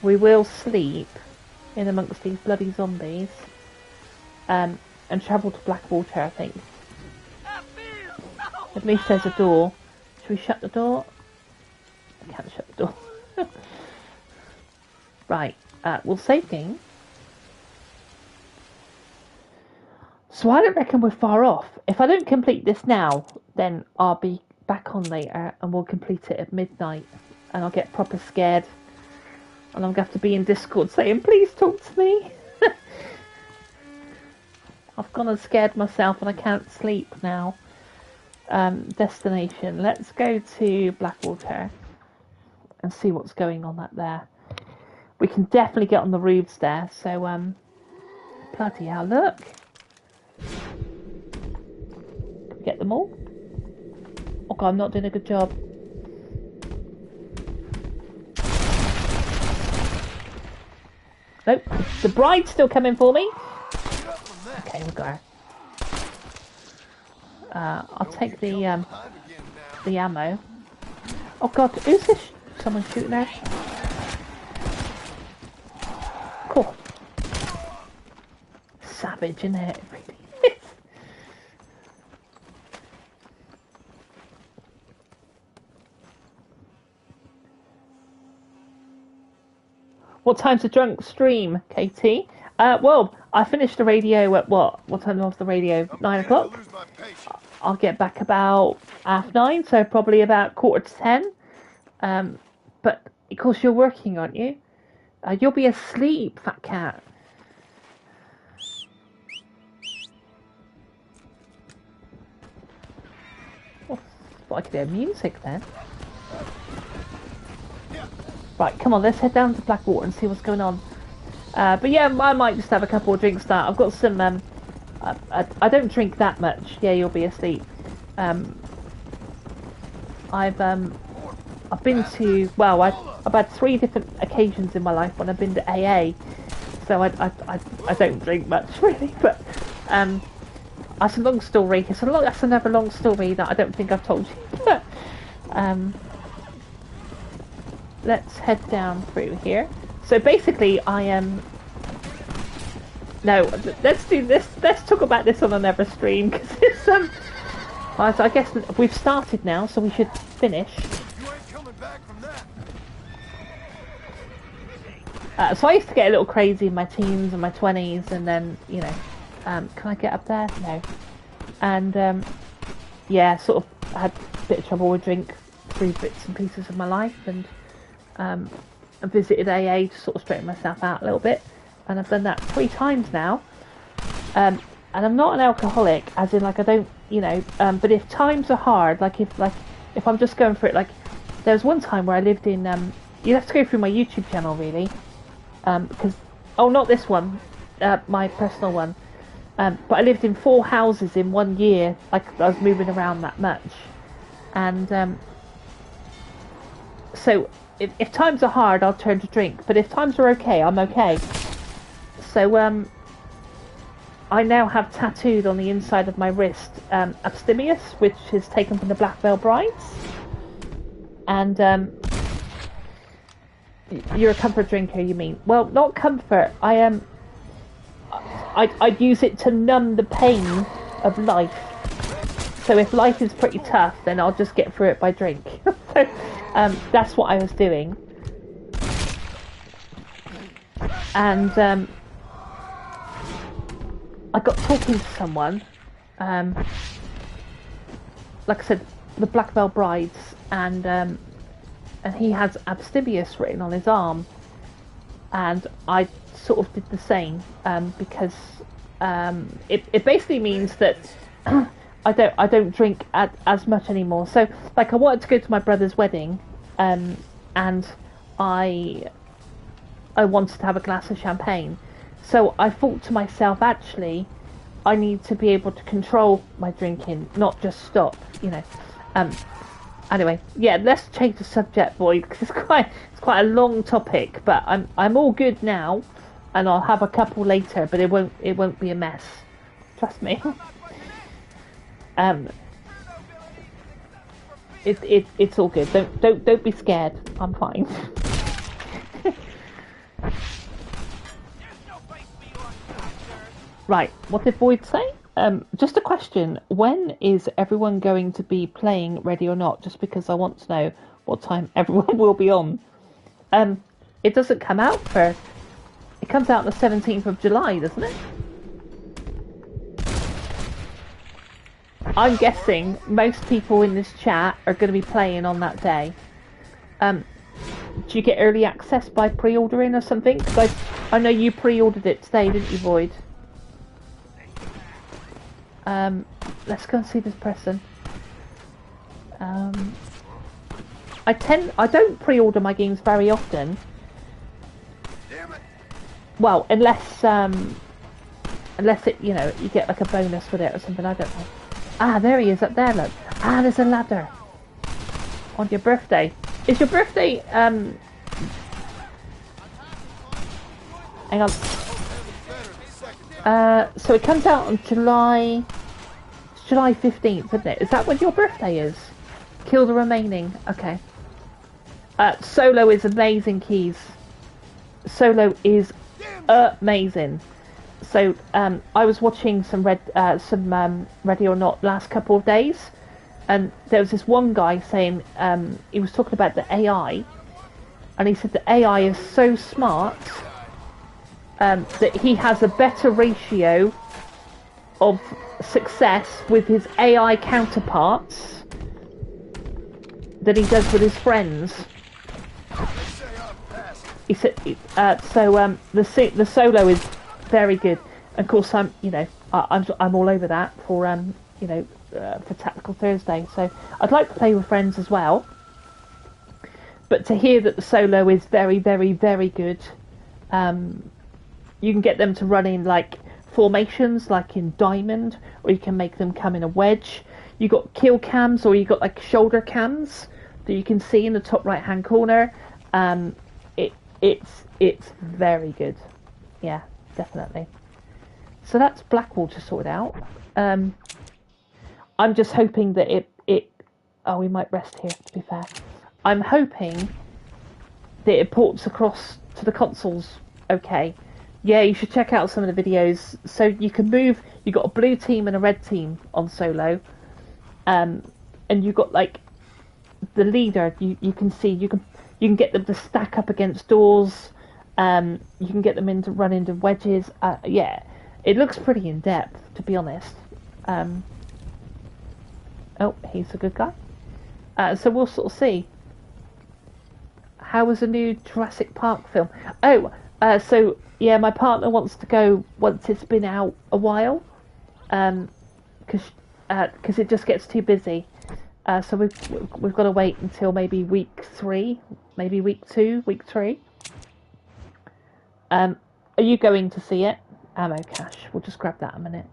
we will sleep in amongst these bloody zombies, and travel to Blackwater, I think. At least there's a door. Should we shut the door? I can't shut the door. Right, we'll save game. So I don't reckon we're far off. If I don't complete this now, then I'll be back on later and we'll complete it at midnight. And I'll get proper scared. And I'm going to have to be in Discord saying, please talk to me. I've gone and scared myself and I can't sleep now. Destination. Let's go to Blackwater and see what's going on up there. We can definitely get on the roofs there. So, bloody hell, look. Get them all? Oh God, I'm not doing a good job. Nope, the bride's still coming for me. Okay, we'll go. I'll take the ammo. Oh God, who's this? Someone shooting there? Cool. Savage, isn't it? What time's the drunk stream, Katie? Well, I finished the radio at what? What time was the radio? 9 o'clock? I'll get back about 9:30, so probably about 9:45. But of course you're working, aren't you? You'll be asleep, fat cat. Well, I could hear music then. Right, come on, let's head down to Blackwater and see what's going on. But yeah, I might just have a couple of drinks now. I've got some, I don't drink that much. Yeah, you'll be asleep. I've been to, well, I've had 3 different occasions in my life when I've been to AA. So I don't drink much, really. But, that's a long story. That's another long story that I don't think I've told you. But, let's head down through here. So basically, I am. No, let's do this. Let's talk about this on another stream because it's so I guess we've started now, so we should finish. You ain't coming back from that. So I used to get a little crazy in my teens and my 20s, and then can I get up there? No. And yeah, sort of had a bit of trouble with drink through bits and pieces of my life, and I visited AA to sort of straighten myself out a little bit, and I've done that 3 times now. And I'm not an alcoholic, as in like I don't, but if times are hard, if I'm just going for it, like there was one time where I lived in, you'd have to go through my YouTube channel really, because not this one, my personal one, but I lived in 4 houses in 1 year, like I was moving around that much, and so. If times are hard, I'll turn to drink. But if times are okay, I'm okay. So, I now have tattooed on the inside of my wrist Abstemious, which is taken from the Black Veil Brides. And you're a comfort drinker, you mean? Well, not comfort. I'd use it to numb the pain of life. So if life is pretty tough, then I'll just get through it by drink. So that's what I was doing. And I got talking to someone, like I said, the Black Veil Brides, and he has Abstemious written on his arm, and I sort of did the same, because it basically means that I don't drink as much anymore. So like I wanted to go to my brother's wedding, and I wanted to have a glass of champagne. So I thought to myself, actually, I need to be able to control my drinking, not just stop, you know. Anyway, yeah, let's change the subject, boy, because it's quite a long topic. But I'm all good now, and I'll have a couple later, but it won't be a mess. Trust me. It's all good. Don't be scared. I'm fine. Right, what did Boyd say? Just a question. When is everyone going to be playing Ready or Not? Just because I want to know what time everyone will be on. It doesn't come out for... It comes out on the 17th of July, doesn't it? I'm guessing most people in this chat are going to be playing on that day. Do you get early access by pre-ordering or something? Because I know you pre-ordered it today, didn't you, Void? Let's go and see this person. I don't pre-order my games very often. Well, unless it, you know, you get like a bonus with it or something. I don't know. Ah, there he is up there. Look. Ah, there's a ladder. On your birthday. Is your birthday? Hang on. So it comes out on July 15th, isn't it? Is that when your birthday is? Kill the remaining. Okay. Solo is amazing, Keys. Solo is amazing. So I was watching some Ready or Not last couple of days, and there was this one guy saying he was talking about the AI, and he said the AI is so smart that he has a better ratio of success with his AI counterparts than he does with his friends. He said the solo is very good. And of course, I'm all over that for for Tactical Thursday. So I'd like to play with friends as well. But to hear that the solo is very, very, very good, you can get them to run in like formations, like in Diamond, or you can make them come in a wedge. You got kill cams, or you got like shoulder cams that you can see in the top right hand corner. It's very good. Yeah, definitely. So that's Blackwater sorted out. I'm just hoping that it. Oh, we might rest here, to be fair. I'm hoping that it ports across to the consoles okay. Yeah, you should check out some of the videos. So you can move. You got a blue team and a red team on solo, and you got like the leader. You can see you can get them to stack up against doors. You can get them to run into wedges. Yeah, it looks pretty in depth, to be honest. Oh, he's a good guy. So we'll sort of see. How was the new Jurassic Park film? Oh, so yeah, my partner wants to go once it's been out a while, because it just gets too busy. So we've got to wait until maybe week 3, maybe week 2, week 3. Are you going to see it? Ammo cache. We'll just grab that a minute.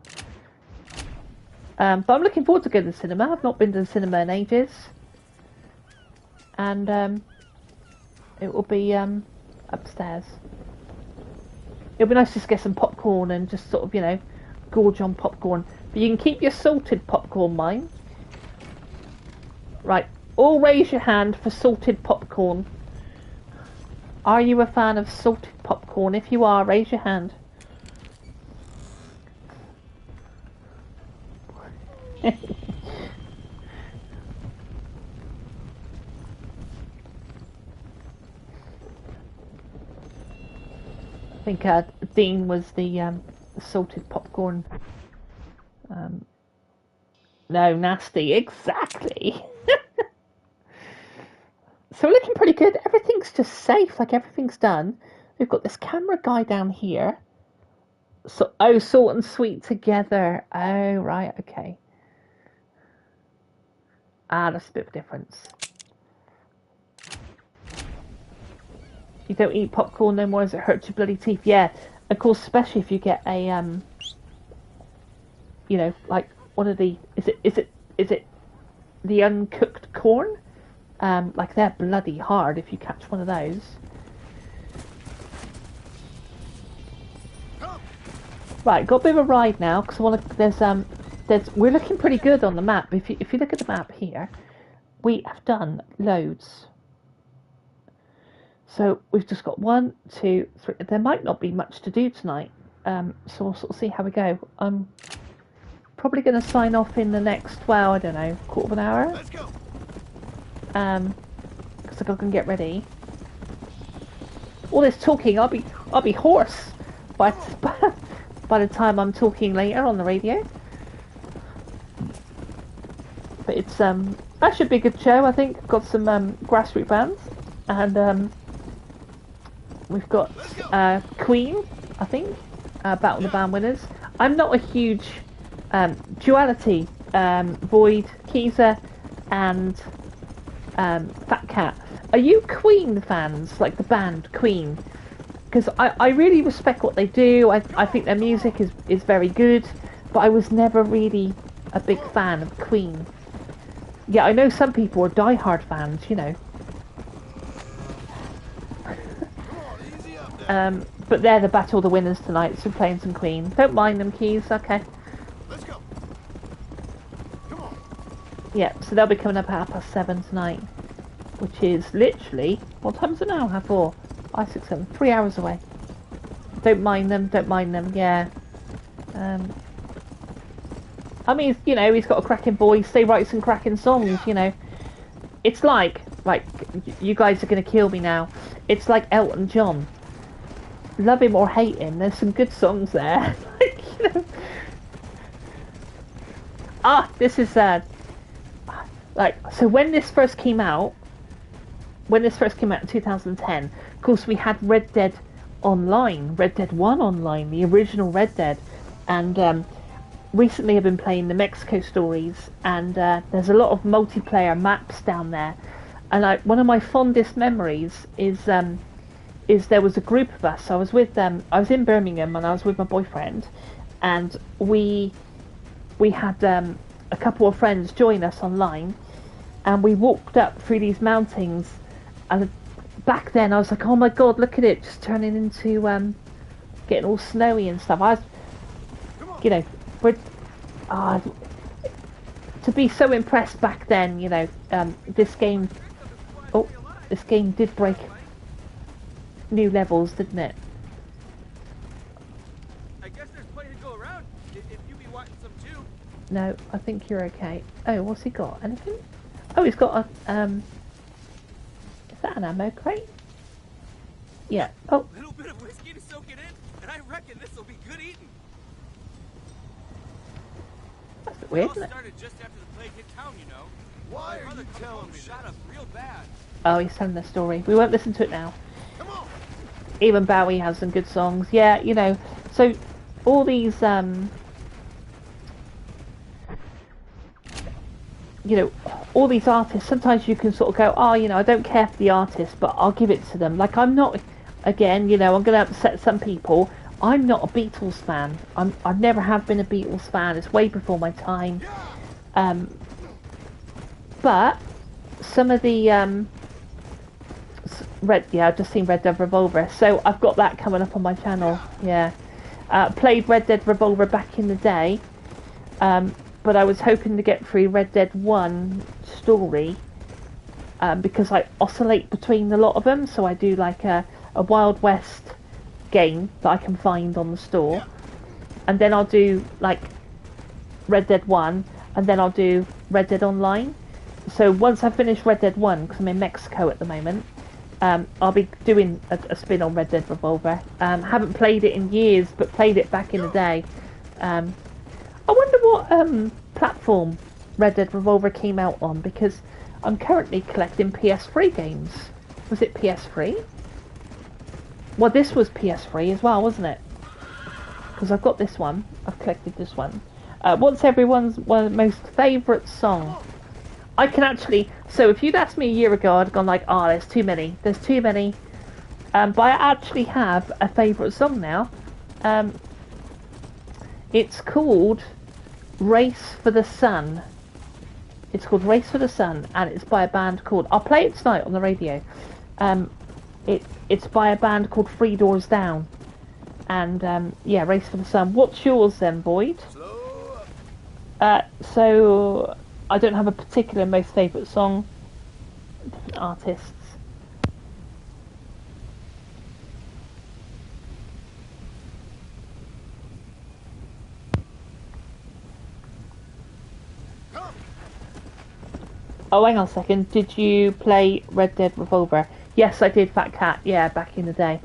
But I'm looking forward to going to the cinema. I've not been to the cinema in ages. And it will be upstairs. It'll be nice to just get some popcorn and just sort of, gorge on popcorn. But you can keep your salted popcorn, mind. Right, all raise your hand for salted popcorn. Are you a fan of salted popcorn? If you are, raise your hand. I think Dean was the salted popcorn. No, nasty, exactly. So we're looking pretty good. Everything's just safe, like everything's done. We've got this camera guy down here. So, oh, salt and sweet together. Oh, right, okay. Ah, that's a bit of a difference. You don't eat popcorn no more as it hurts your bloody teeth. Yeah, of course, especially if you get a you know, like one of the is it the uncooked corn? Like they're bloody hard if you catch one of those. Right, got a bit of a ride now because I want to. We're looking pretty good on the map. If you look at the map here, we have done loads. So we've just got 1, 2, 3. There might not be much to do tonight, so we'll sort of see how we go. I'm probably going to sign off in the next, well, I don't know, quarter of an hour. Let's go. Because I got to get ready. All this talking, I'll be hoarse by the time I'm talking later on the radio. But it's that should be a good show. I think got some grassroots bands, and we've got Queen. I think Battle of the Band Winners. I'm not a huge Duality, Void, Keezer, and Fat Cat. Are you Queen fans, like the band Queen? Because I really respect what they do. I think their music is very good, but I was never really a big fan of Queen. Yeah, I know some people are die-hard fans, you know. But they're the Battle of the Winners tonight, so we're playing some Queen. Don't mind them, Keys, okay. Let's go. Come on. Yeah, so they'll be coming up at 7:30 tonight, which is literally, what time is it now? 4:30, 5, 6, 7, 3 hours away. Don't mind them, yeah. I mean, you know, he's got a cracking voice, they write some cracking songs, you know. It's like, you guys are going to kill me now. It's like Elton John. Love him or hate him, there's some good songs there. You know. This is so when this first came out in 2010, of course we had Red Dead Online, Red Dead 1 Online, the original Red Dead, and recently I've been playing the Mexico stories, and there's a lot of multiplayer maps down there, and one of my fondest memories is there was a group of us. I was in Birmingham and I was with my boyfriend, and we had a couple of friends join us online, and we walked up through these mountains, and back then I was like, oh my god, look at it, just turning into getting all snowy and stuff. I was, you know, to be so impressed back then, you know, this game did break new levels, didn't it? I guess there's plenty to go around if you be wanting some too. No, I think you're okay. Oh, what's he got? Anything? Oh, he's got a is that an ammo crate? Yeah. Oh. A little bit of whiskey to soak it in, and I reckon this will be good eating. That's a bit weird, isn't it? Started just after the plague hit town, you know. Why are you telling me shot that? up real bad. Oh, he's telling the story. We won't listen to it now. Come on. Even Bowie has some good songs. Yeah, you know. So all these you know, all these artists, sometimes you can sort of go, oh, you know, I don't care for the artist, but I'll give it to them. Like, I'm not, again, you know, I'm going to upset some people. I'm not a Beatles fan. I never have been a Beatles fan. It's way before my time. But some of the I've just seen Red Dead Revolver, so I've got that coming up on my channel. Yeah. Played Red Dead Revolver back in the day, but I was hoping to get through Red Dead 1 story, because I oscillate between a lot of them. So I do like a Wild West game that I can find on the store, and then I'll do like Red Dead 1, and then I'll do Red Dead Online. So once I finish Red Dead 1, because I'm in Mexico at the moment, I'll be doing a spin on Red Dead Revolver. Haven't played it in years, but played it back in the day. I wonder what platform Red Dead Revolver came out on, because I'm currently collecting PS3 games. Was it PS3? Well, this was PS3 as well, wasn't it? Because I've got this one. I've collected this one. What's everyone's most favourite song? I can actually... So if you'd asked me a year ago, I'd gone like, oh, there's too many. There's too many. But I actually have a favourite song now. It's called Race for the Sun. It's called Race for the Sun, and it's by a band called... I'll play it tonight on the radio. It's by a band called Three Doors Down. And, yeah, Race for the Sun. What's yours then, Boyd? So, I don't have a particular most favourite song. Artists. Oh, hang on a second. Did you play Red Dead Revolver? Yes, I did, Fat Cat. Yeah, back in the day.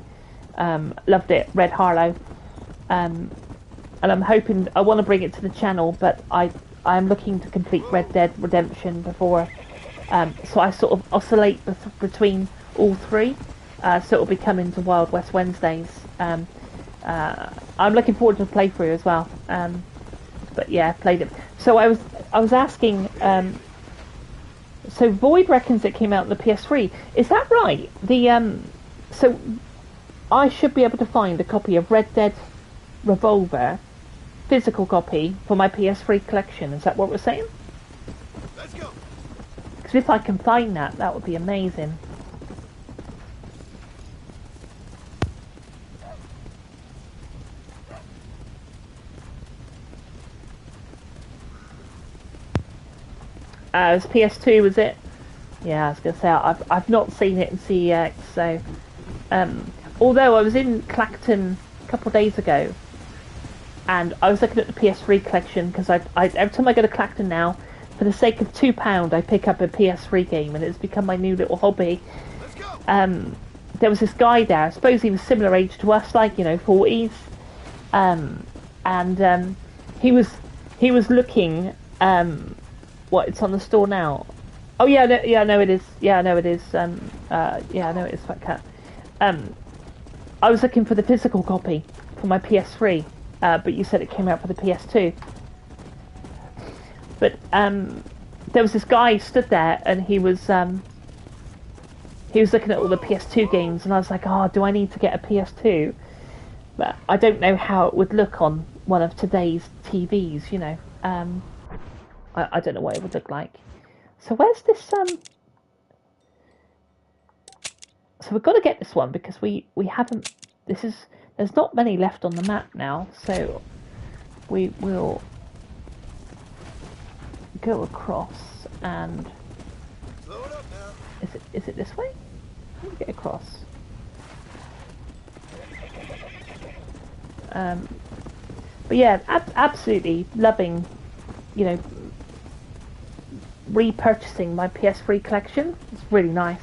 Loved it. Red Harlow. And I'm hoping... I want to bring it to the channel, but I'm looking to complete Red Dead Redemption before... so I sort of oscillate between all three. So it'll be coming to Wild West Wednesdays. I'm looking forward to a playthrough as well. But yeah, played it. So I was asking... so Void reckons it came out on the PS3. Is that right? So I should be able to find a copy of Red Dead Revolver, physical copy, for my PS3 collection. Is that what we're saying? Let's go. Because if I can find that, that would be amazing. It was PS2, was it? Yeah, I was going to say, I've not seen it in CEX, so... although I was in Clacton a couple of days ago, and I was looking at the PS3 collection, because every time I go to Clacton now, for the sake of £2, I pick up a PS3 game, and it's become my new little hobby. Let's go. There was this guy there, I suppose he was similar age to us, like, 40s, and he was looking... What, it's on the store now? Oh yeah, I know it is. Yeah, I know it is. Yeah, I know it is, Fat Cat. I was looking for the physical copy for my PS3, but you said it came out for the PS2. But there was this guy stood there, and he was looking at all the PS2 games, and I was like, oh, do I need to get a PS2? But I don't know how it would look on one of today's TVs, I don't know what it would look like. So where's this, So we've got to get this one, because we haven't... There's not many left on the map now, so we will go across and... Slow it up now. Is it this way? Let me get across. But yeah, absolutely loving, repurchasing my PS3 collection. It's really nice.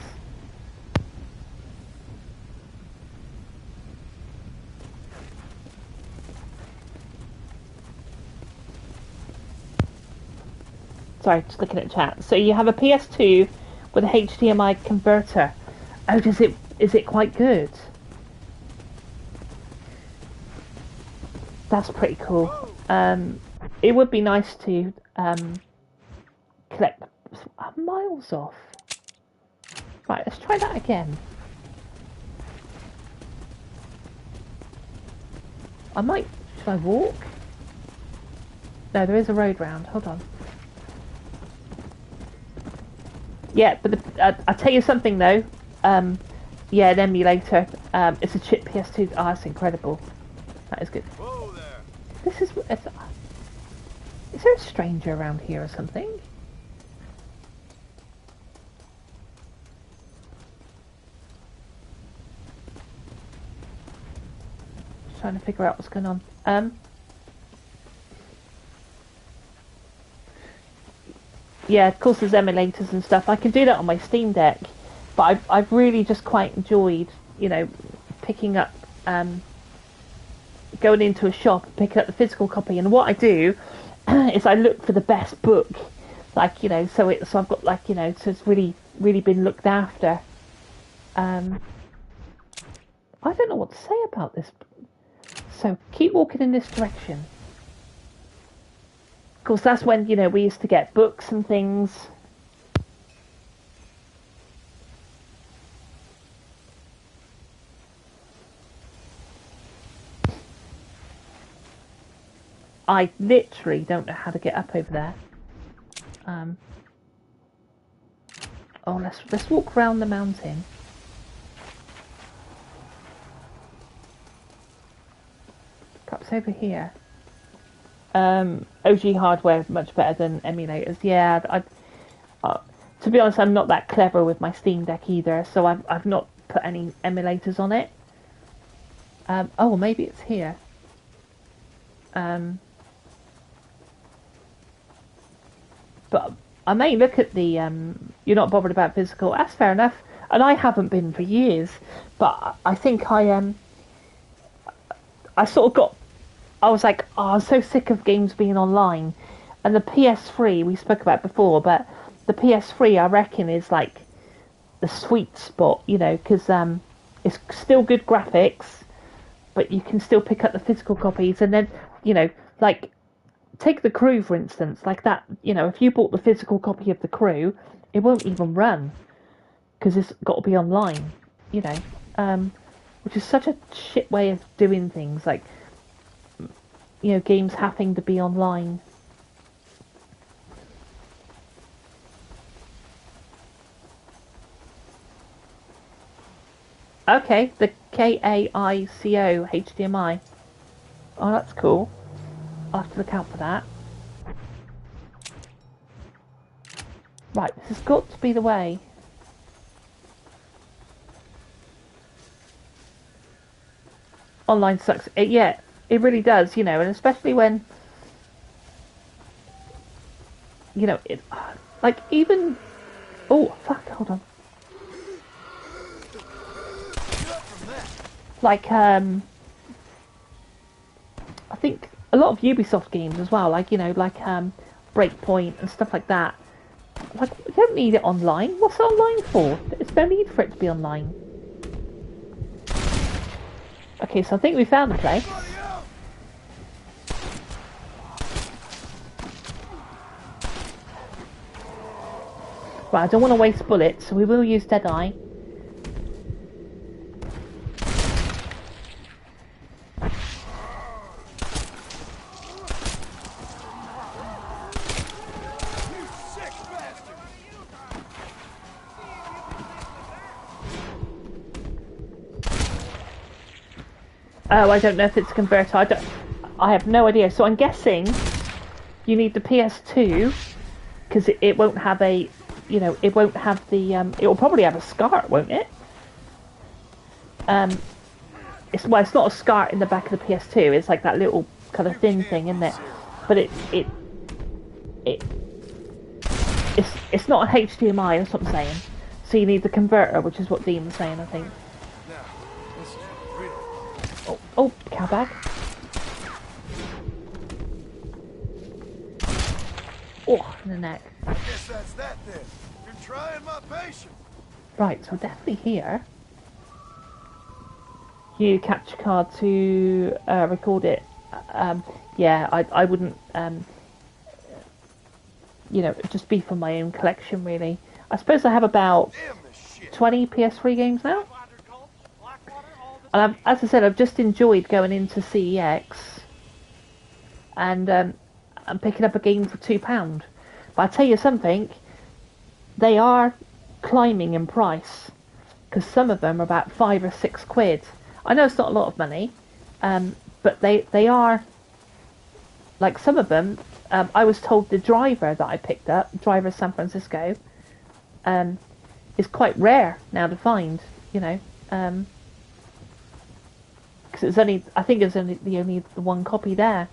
Sorry, just looking at chat. So you have a PS2 with a HDMI converter. Oh, is it quite good? That's pretty cool. It would be nice to collect miles off. Right, let's try that again. Should I walk? No, there is a road round. Hold on. Yeah, but I'll tell you something though. Yeah, an emulator. It's a chip PS2. Oh, that's incredible. that is good. Whoa there. This is there a stranger around here or something? Just trying to figure out what's going on. Yeah, of course there's emulators and stuff. I can do that on my Steam Deck, but I've really just quite enjoyed, you know, picking up, going into a shop and picking up the physical copy. And what I do is I look for the best book, like, you know, so I've got, like, you know, so it's really been looked after. I don't know what to say about this. So keep walking in this direction. Of course, that's when, you know, we used to get books and things. I literally don't know how to get up over there. Oh, let's walk around the mountain. Perhaps over here. OG hardware is much better than emulators. Yeah, to be honest, I'm not that clever with my Steam Deck either, so I've not put any emulators on it. Oh, maybe it's here. But I may look at the you're not bothered about physical. That's fair enough, and I haven't been for years. But I think I sort of got. I was like, oh, I'm so sick of games being online, and the PS3 we spoke about before, but the PS3 I reckon is like the sweet spot, you know, because it's still good graphics, but you can still pick up the physical copies, and then, you know, like. Take the Crew, for instance, like that, you know, if you bought the physical copy of the Crew, it won't even run, because it's got to be online, you know, which is such a shit way of doing things, like, you know, games having to be online. Okay, the KAICO HDMI. Oh, that's cool. I'll have to look out for that. Right, this has got to be the way. Online sucks. Yeah, it really does, you know, and especially when, you know, it, like, even... Oh, fuck, hold on. Like, I think... a lot of Ubisoft games as well, like, you know, like Breakpoint and stuff like that. Like, you don't need it online. What's it online for? There's no need for it to be online. Okay, so I think we found the place. Right, I don't want to waste bullets, so we will use Deadeye. Oh, I don't know if it's a converter. I have no idea. So I'm guessing you need the PS2 because it won't have a, you know, it won't have the. It will probably have a SCART, won't it? It's not a SCART in the back of the PS2. It's like that little kind of thin thing, isn't it? But it's not an HDMI. That's what I'm saying. So you need the converter, which is what Dean was saying, I think. Oh, cow bag. Oh, in the neck. I guess that's that then. You're trying my patience. Right, so we're definitely here. You capture card to record it. Yeah, I wouldn't, you know, just be for my own collection, really. I suppose I have about 20 PS3 games now. And as I said, I've just enjoyed going into CEX and I'm picking up a game for £2. But I tell you something, they are climbing in price because some of them are about £5 or £6. I know it's not a lot of money, but they are, like some of them, I was told the driver that I picked up, driver San Francisco, is quite rare now to find, you know, because it's only, I think it's only the one copy there.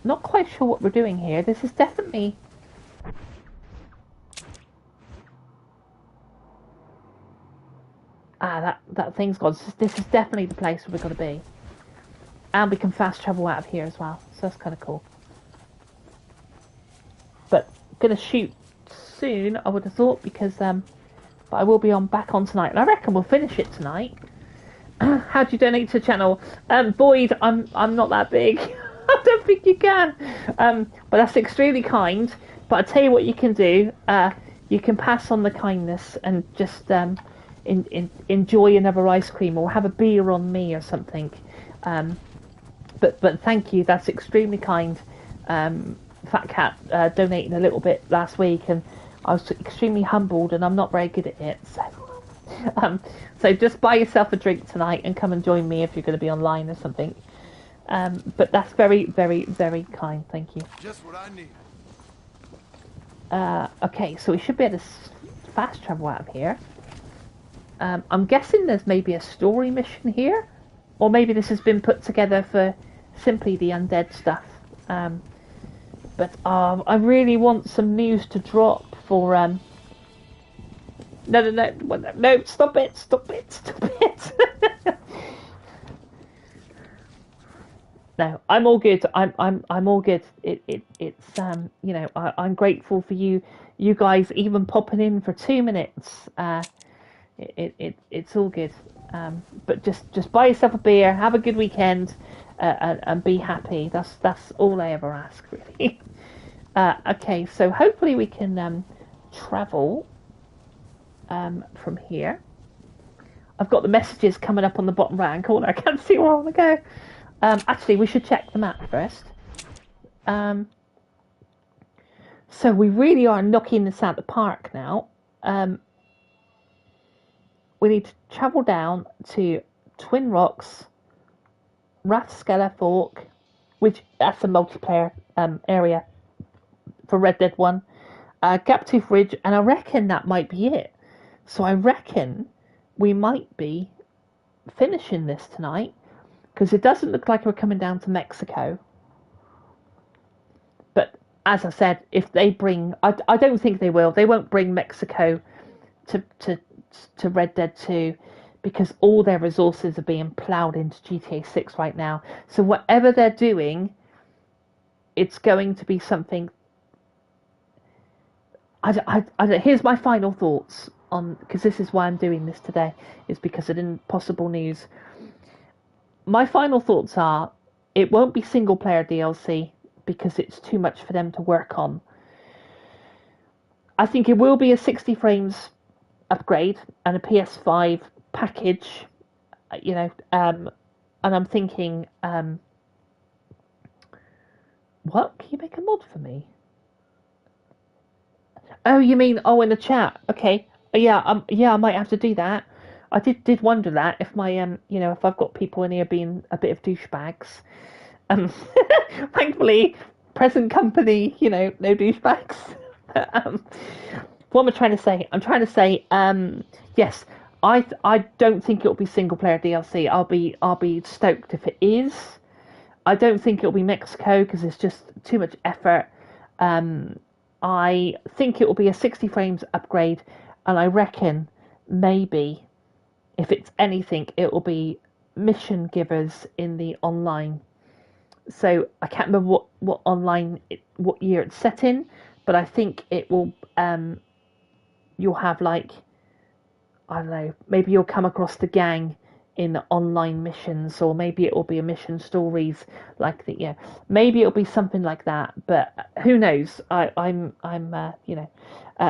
Not quite sure what we're doing here. This is definitely... that thing's gone. This is definitely the place where we're going to be. And we can fast travel out of here as well. So that's kind of cool. But I'm going to shoot soon, I would have thought, because but I will be back on tonight. And I reckon we'll finish it tonight. How do you donate to the channel? Boyd, I'm not that big. I don't think you can. But that's extremely kind. But I tell you what you can do. You can pass on the kindness and just enjoy another ice cream or have a beer on me or something. But thank you. That's extremely kind. Fat Cat donated a little bit last week, and I was extremely humbled, and I'm not very good at it. So just buy yourself a drink tonight and come and join me if you're going to be online or something. But that's very, very, very kind. Thank you. Just what I need. Okay, so we should be able to fast travel out of here. I'm guessing there's maybe a story mission here, or maybe this has been put together for simply the undead stuff. But I really want some news to drop for No, stop it. No, I'm all good. I'm all good. It's you know, I'm grateful for you guys even popping in for 2 minutes. It's all good. But just buy yourself a beer, have a good weekend, and be happy. That's all I ever ask, really. Okay, so hopefully we can travel from here. I've got the messages coming up on the bottom right hand corner. I can't see where I want to go. Actually, we should check the map first. So we really are knocking this out the park now. We need to travel down to Twin Rocks, Rathskeller Fork, which that's a multiplayer area for Red Dead 1, Gaptooth Ridge, and I reckon that might be it. So I reckon we might be finishing this tonight, because it doesn't look like we're coming down to Mexico. But as I said, if they bring, I don't think they will. They won't bring Mexico to Red Dead 2, because all their resources are being ploughed into GTA 6 right now. So whatever they're doing, it's going to be something. Here's my final thoughts on, because this is why I'm doing this today, is because of impossible news. My final thoughts are, it won't be single player DLC because it's too much for them to work on. I think it will be a 60 frames upgrade and a PS5 package, you know, and I'm thinking, what? Can you make a mod for me? Oh, you mean, in the chat? Okay. Yeah, I might have to do that. I did wonder that if my you know, if I've got people in here being a bit of douchebags. Thankfully, present company, you know, no douchebags. What am I trying to say? I'm trying to say, yes, I don't think it'll be single player DLC. I'll be stoked if it is. I don't think it'll be Mexico because it's just too much effort. I think it will be a 60 frames upgrade, and I reckon maybe, if it's anything, it will be mission givers in the online. So I can't remember what online, what year it's set in, but I think it will, you'll have like, I don't know, maybe you'll come across the gang in the online missions, or maybe it will be a mission stories like the, yeah, maybe it'll be something like that, but who knows? I'm you know,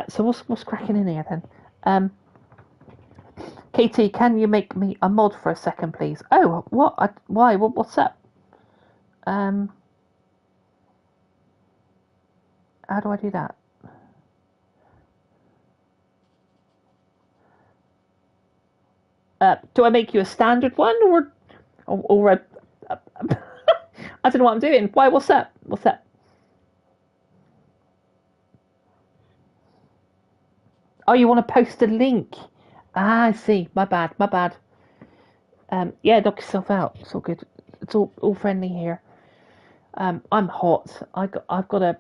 so what's cracking in here then? Katie, can you make me a mod for a second, please? Oh, what? Why? What's up? How do I do that? Do I make you a standard one, or or I don't know what I'm doing. Why? What's up? What's up? Oh, you want to post a link? Ah, I see. My bad. My bad. Yeah, knock yourself out. It's all good. It's all friendly here. I'm hot. I've got an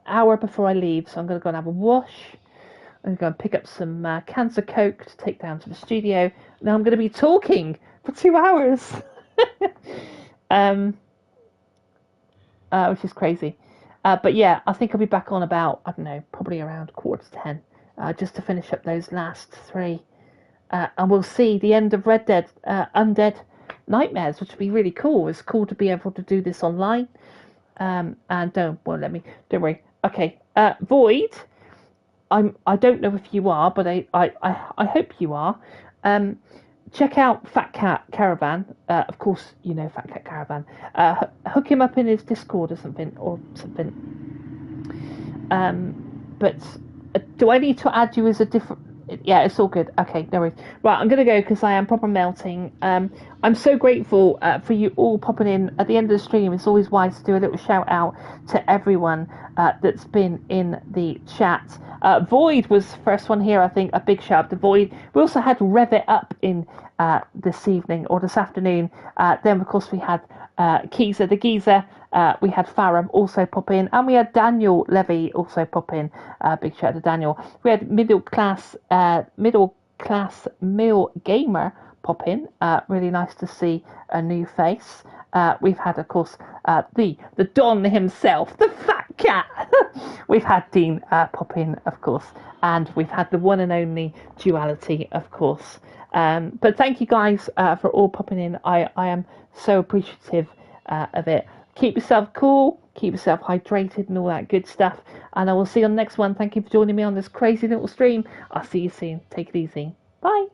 hour before I leave, so I'm going to go and have a wash. I'm going to go and pick up some cans of Coke to take down to the studio. Now I'm going to be talking for 2 hours, which is crazy. But yeah, I think I'll be back on about, I don't know, probably around 10:15, just to finish up those last 3. And we'll see the end of Red Dead Undead Nightmares, which would be really cool. It's cool to be able to do this online. And don't worry. Okay, Void. I don't know if you are, but I hope you are. Check out Fat Cat Caravan. Of course, you know Fat Cat Caravan. Hook him up in his Discord or something. But do I need to add you as a different? Yeah, it's all good. Okay, no worries. Right, I'm gonna go because I am proper melting. I'm so grateful for you all popping in at the end of the stream. It's always wise to do a little shout out to everyone that's been in the chat. Void was the first one here, I think. A big shout out to Void. We also had Rev It Up in this evening or this afternoon. Then, of course, we had Keezer the Geezer. We had Farum also pop in, and we had Daniel Levy also pop in. Big shout out to Daniel. We had middle class male gamer pop in. Really nice to see a new face. We've had, of course, the Don himself, the Fat Cat. We've had Dean pop in, of course, and we've had the one and only Duality, of course. But thank you guys for all popping in. I am so appreciative of it. Keep yourself cool, keep yourself hydrated and all that good stuff. And I will see you on the next one. Thank you for joining me on this crazy little stream. I'll see you soon. Take it easy. Bye.